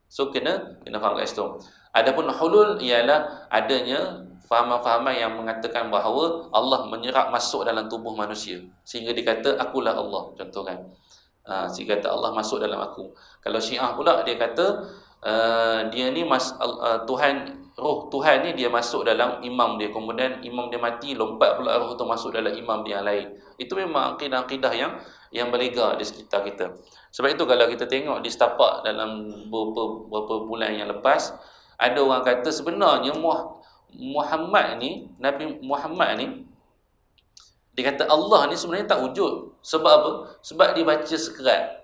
So kena faham kat situ. Adapun hulul ialah adanya fahaman-fahaman yang mengatakan bahawa Allah menyerap masuk dalam tubuh manusia sehingga dikata akulah Allah, contoh kan. Sehingga kata Allah masuk dalam aku. Kalau Syiah pula dia kata dia ni Tuhan, roh Tuhan ni dia masuk dalam imam dia, kemudian imam dia mati, lompat pula roh tu masuk dalam imam dia yang lain. Itu memang akidah-akidah yang berlegar di sekitar kita. Sebab itu kalau kita tengok di setapak dalam beberapa bulan yang lepas, ada orang kata sebenarnya Muhammad ni, Nabi Muhammad ni, dia kata Allah ni sebenarnya tak wujud. Sebab apa? Sebab dia baca sekerat.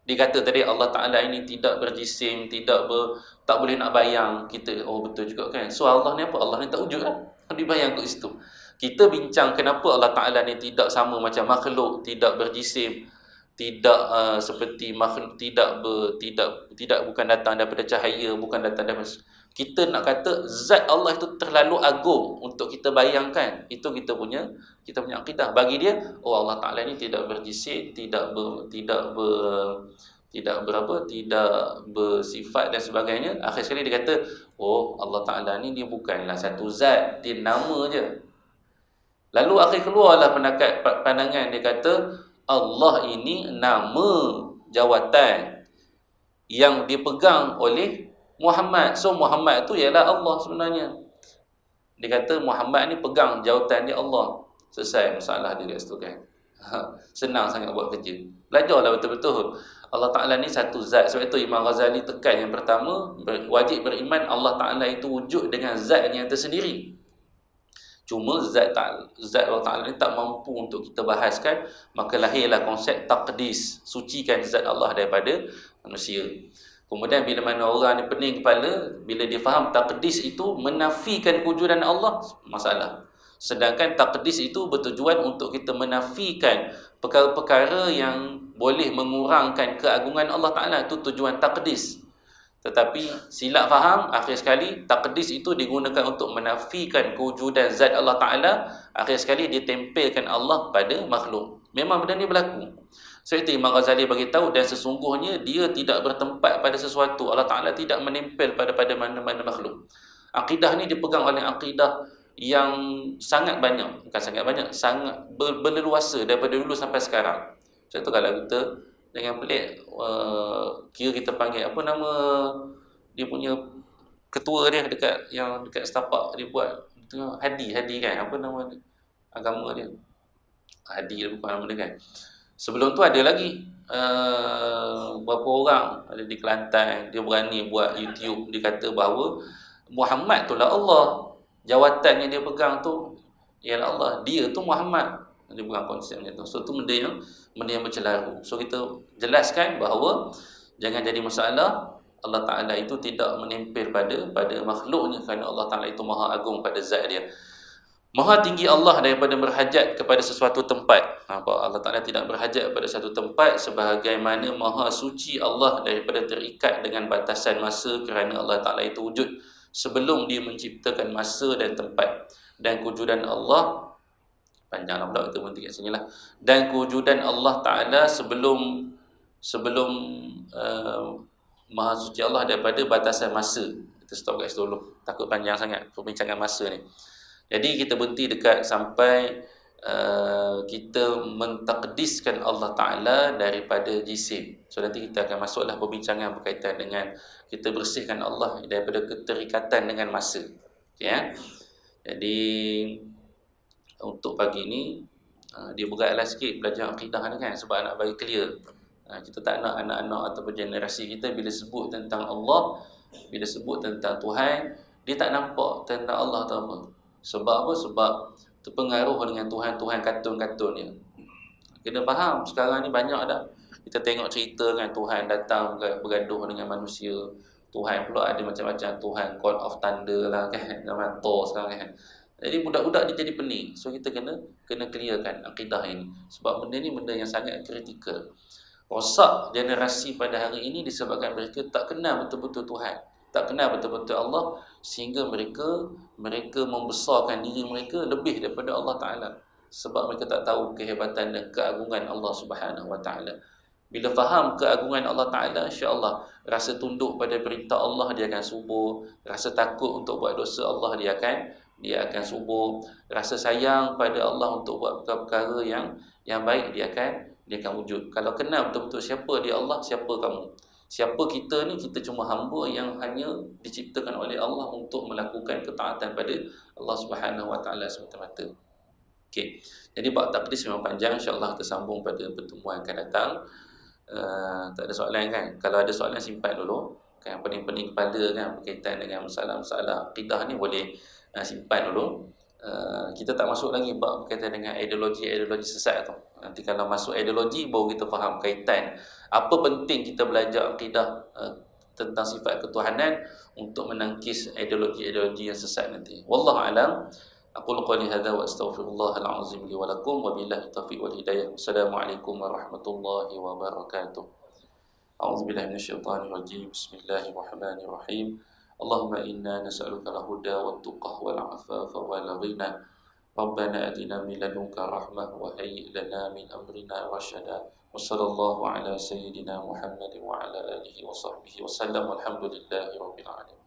Dia kata tadi Allah Ta'ala ini tidak berjisim, tak boleh nak bayang. Kita, oh betul juga kan. So Allah ni apa? Allah ni tak wujud kan? Dia bayang kat situ. Kita bincang kenapa Allah Ta'ala ni tidak sama macam makhluk, tidak berjisim, tidak seperti makhluk, tidak bukan datang daripada cahaya, bukan datang daripada... Kita nak kata zat Allah itu terlalu agung untuk kita bayangkan. Itu kita punya akidah. Bagi dia, oh Allah Taala ni tidak berjisim, tidak bersifat dan sebagainya. Akhir sekali dia kata, oh Allah Taala ni dia bukanlah satu zat, dia nama je. Lalu akhir keluarlah pandangan dia kata Allah ini nama jawatan yang dipegang oleh Muhammad. So Muhammad tu ialah Allah sebenarnya. Dia kata Muhammad ni pegang jawatan dia Allah. Selesai masalah dia kat situ kan. Senang sangat buat kerja. Belajarlah betul-betul. Allah Ta'ala ni satu zat. Sebab itu Imam Ghazali tekan yang pertama, wajib beriman Allah Ta'ala itu wujud dengan zatnya tersendiri. Cuma zat Allah Ta'ala ni tak mampu untuk kita bahaskan. Maka lahirlah konsep taqdis, sucikan zat Allah daripada manusia. Kemudian bila mana orang ni pening kepala, bila dia faham taqdis itu menafikan kewujudan Allah, masalah. Sedangkan taqdis itu bertujuan untuk kita menafikan perkara-perkara yang boleh mengurangkan keagungan Allah Ta'ala. Itu tujuan taqdis. Tetapi silap faham, akhir sekali taqdis itu digunakan untuk menafikan kewujudan zat Allah Ta'ala. Akhir sekali ditempelkan Allah pada makhluk. Memang benda ni berlaku. So itu Imam Ghazali bagi tahu, dan sesungguhnya dia tidak bertempat pada sesuatu. Allah Ta'ala tidak menempel pada mana-mana makhluk. Akidah ni dipegang oleh akidah yang sangat banyak. Bukan sangat banyak, sangat berleluasa daripada dulu sampai sekarang. So itu kalau kita dengan pelik, kira kita panggil apa nama dia punya ketua dia dekat setapak dia buat Hadi kan, apa nama dia, agama dia Hadi, dia bukan nama dia kan. Sebelum tu ada lagi beberapa orang ada di Kelantan, dia berani buat YouTube, dia kata bahawa Muhammad tu lah Allah, jawatan yang dia pegang tu ialah Allah, dia tu Muhammad. Dia pegang konsep macam tu. So tu benda yang bercelaru. So kita jelaskan bahawa jangan jadi masalah Allah Ta'ala itu tidak menempel pada makhluknya, kerana Allah Ta'ala itu maha agung pada zat dia. Maha tinggi Allah daripada berhajat kepada sesuatu tempat. Allah Ta'ala tidak berhajat pada satu tempat, sebagaimana maha suci Allah daripada terikat dengan batasan masa, kerana Allah Ta'ala itu wujud sebelum dia menciptakan masa dan tempat. Dan kewujudan Allah, panjanglah pula kita berhenti kat sini lah. Dan kewujudan Allah Ta'ala sebelum maha suci Allah daripada batasan masa. Kita stop kat situ dulu, takut panjang sangat perbincangan masa ni. Jadi kita berhenti dekat sampai kita mentakdiskan Allah Ta'ala daripada jisim. So nanti kita akan masuklah perbincangan berkaitan dengan kita bersihkan Allah daripada keterikatan dengan masa. Okay, ya? Jadi untuk pagi ni dia beratlah sikit belajar akidah ni kan, sebab nak bagi clear. Kita tak nak anak-anak ataupun generasi kita bila sebut tentang Allah, bila sebut tentang Tuhan, dia tak nampak tentang Allah atau apa. Sebab apa? Sebab terpengaruh dengan Tuhan-Tuhan kartun-kartun dia. Kena faham, sekarang ni banyak dah kita tengok cerita kan, Tuhan datang bergaduh dengan manusia. Tuhan pula ada macam-macam Tuhan, God of Thunder lah kan, nama Thor sekarang kan. Jadi budak-budak dia jadi pening. So kita kena clearkan akidah ini. Sebab benda ni benda yang sangat kritikal. Rosak generasi pada hari ini disebabkan mereka tak kenal betul-betul Tuhan, tak kenal betul-betul Allah, sehingga mereka membesarkan diri mereka lebih daripada Allah Ta'ala. Sebab mereka tak tahu kehebatan dan keagungan Allah Subhanahu Wa Ta'ala. Bila faham keagungan Allah Ta'ala, insya-Allah rasa tunduk pada perintah Allah dia akan subur, rasa takut untuk buat dosa Allah dia akan subur, rasa sayang pada Allah untuk buat perkara-perkara yang baik dia akan wujud. Kalau kenal betul-betul siapa dia Allah, siapa kamu, siapa kita ni, kita cuma hamba yang hanya diciptakan oleh Allah untuk melakukan ketaatan pada Allah Subhanahu Wa Ta'ala semata-mata. Okey. Jadi bab taqdis memang panjang, insya-Allah kita sambung pada pertemuan akan datang. Tak ada soalan kan? Kalau ada soalan simpan dulu. Kan yang pening-pening kepala kan berkaitan dengan masalah-masalah akidah ni boleh simpan dulu. Kita tak masuk lagi bab berkaitan dengan ideologi sesat tu. Nanti kalau masuk ideologi baru kita faham kaitan apa penting kita belajar akidah tentang sifat ketuhanan untuk menangkis ideologi yang sesat nanti. Wallahu alam. Aqulu qali hadza wa astaghfirullahal azim li wa lakum wa billahi taufiq wal hidayah. Assalamualaikum warahmatullahi wabarakatuh. A'udzubillahi minasyaitonir rajim. Bismillahirrahmanirrahim. Allahumma inna nas'aluka al-huda wat-tuqah wal-'afafa wal-ghina. Rabbana atina min ladunka rahmah wa hayyi' lana min amrina rashada. Wa sallallahu ala sayyidina Muhammad wa ala alihi wa sahbihi wa sallam. Walhamdulillahi rabbil alamin.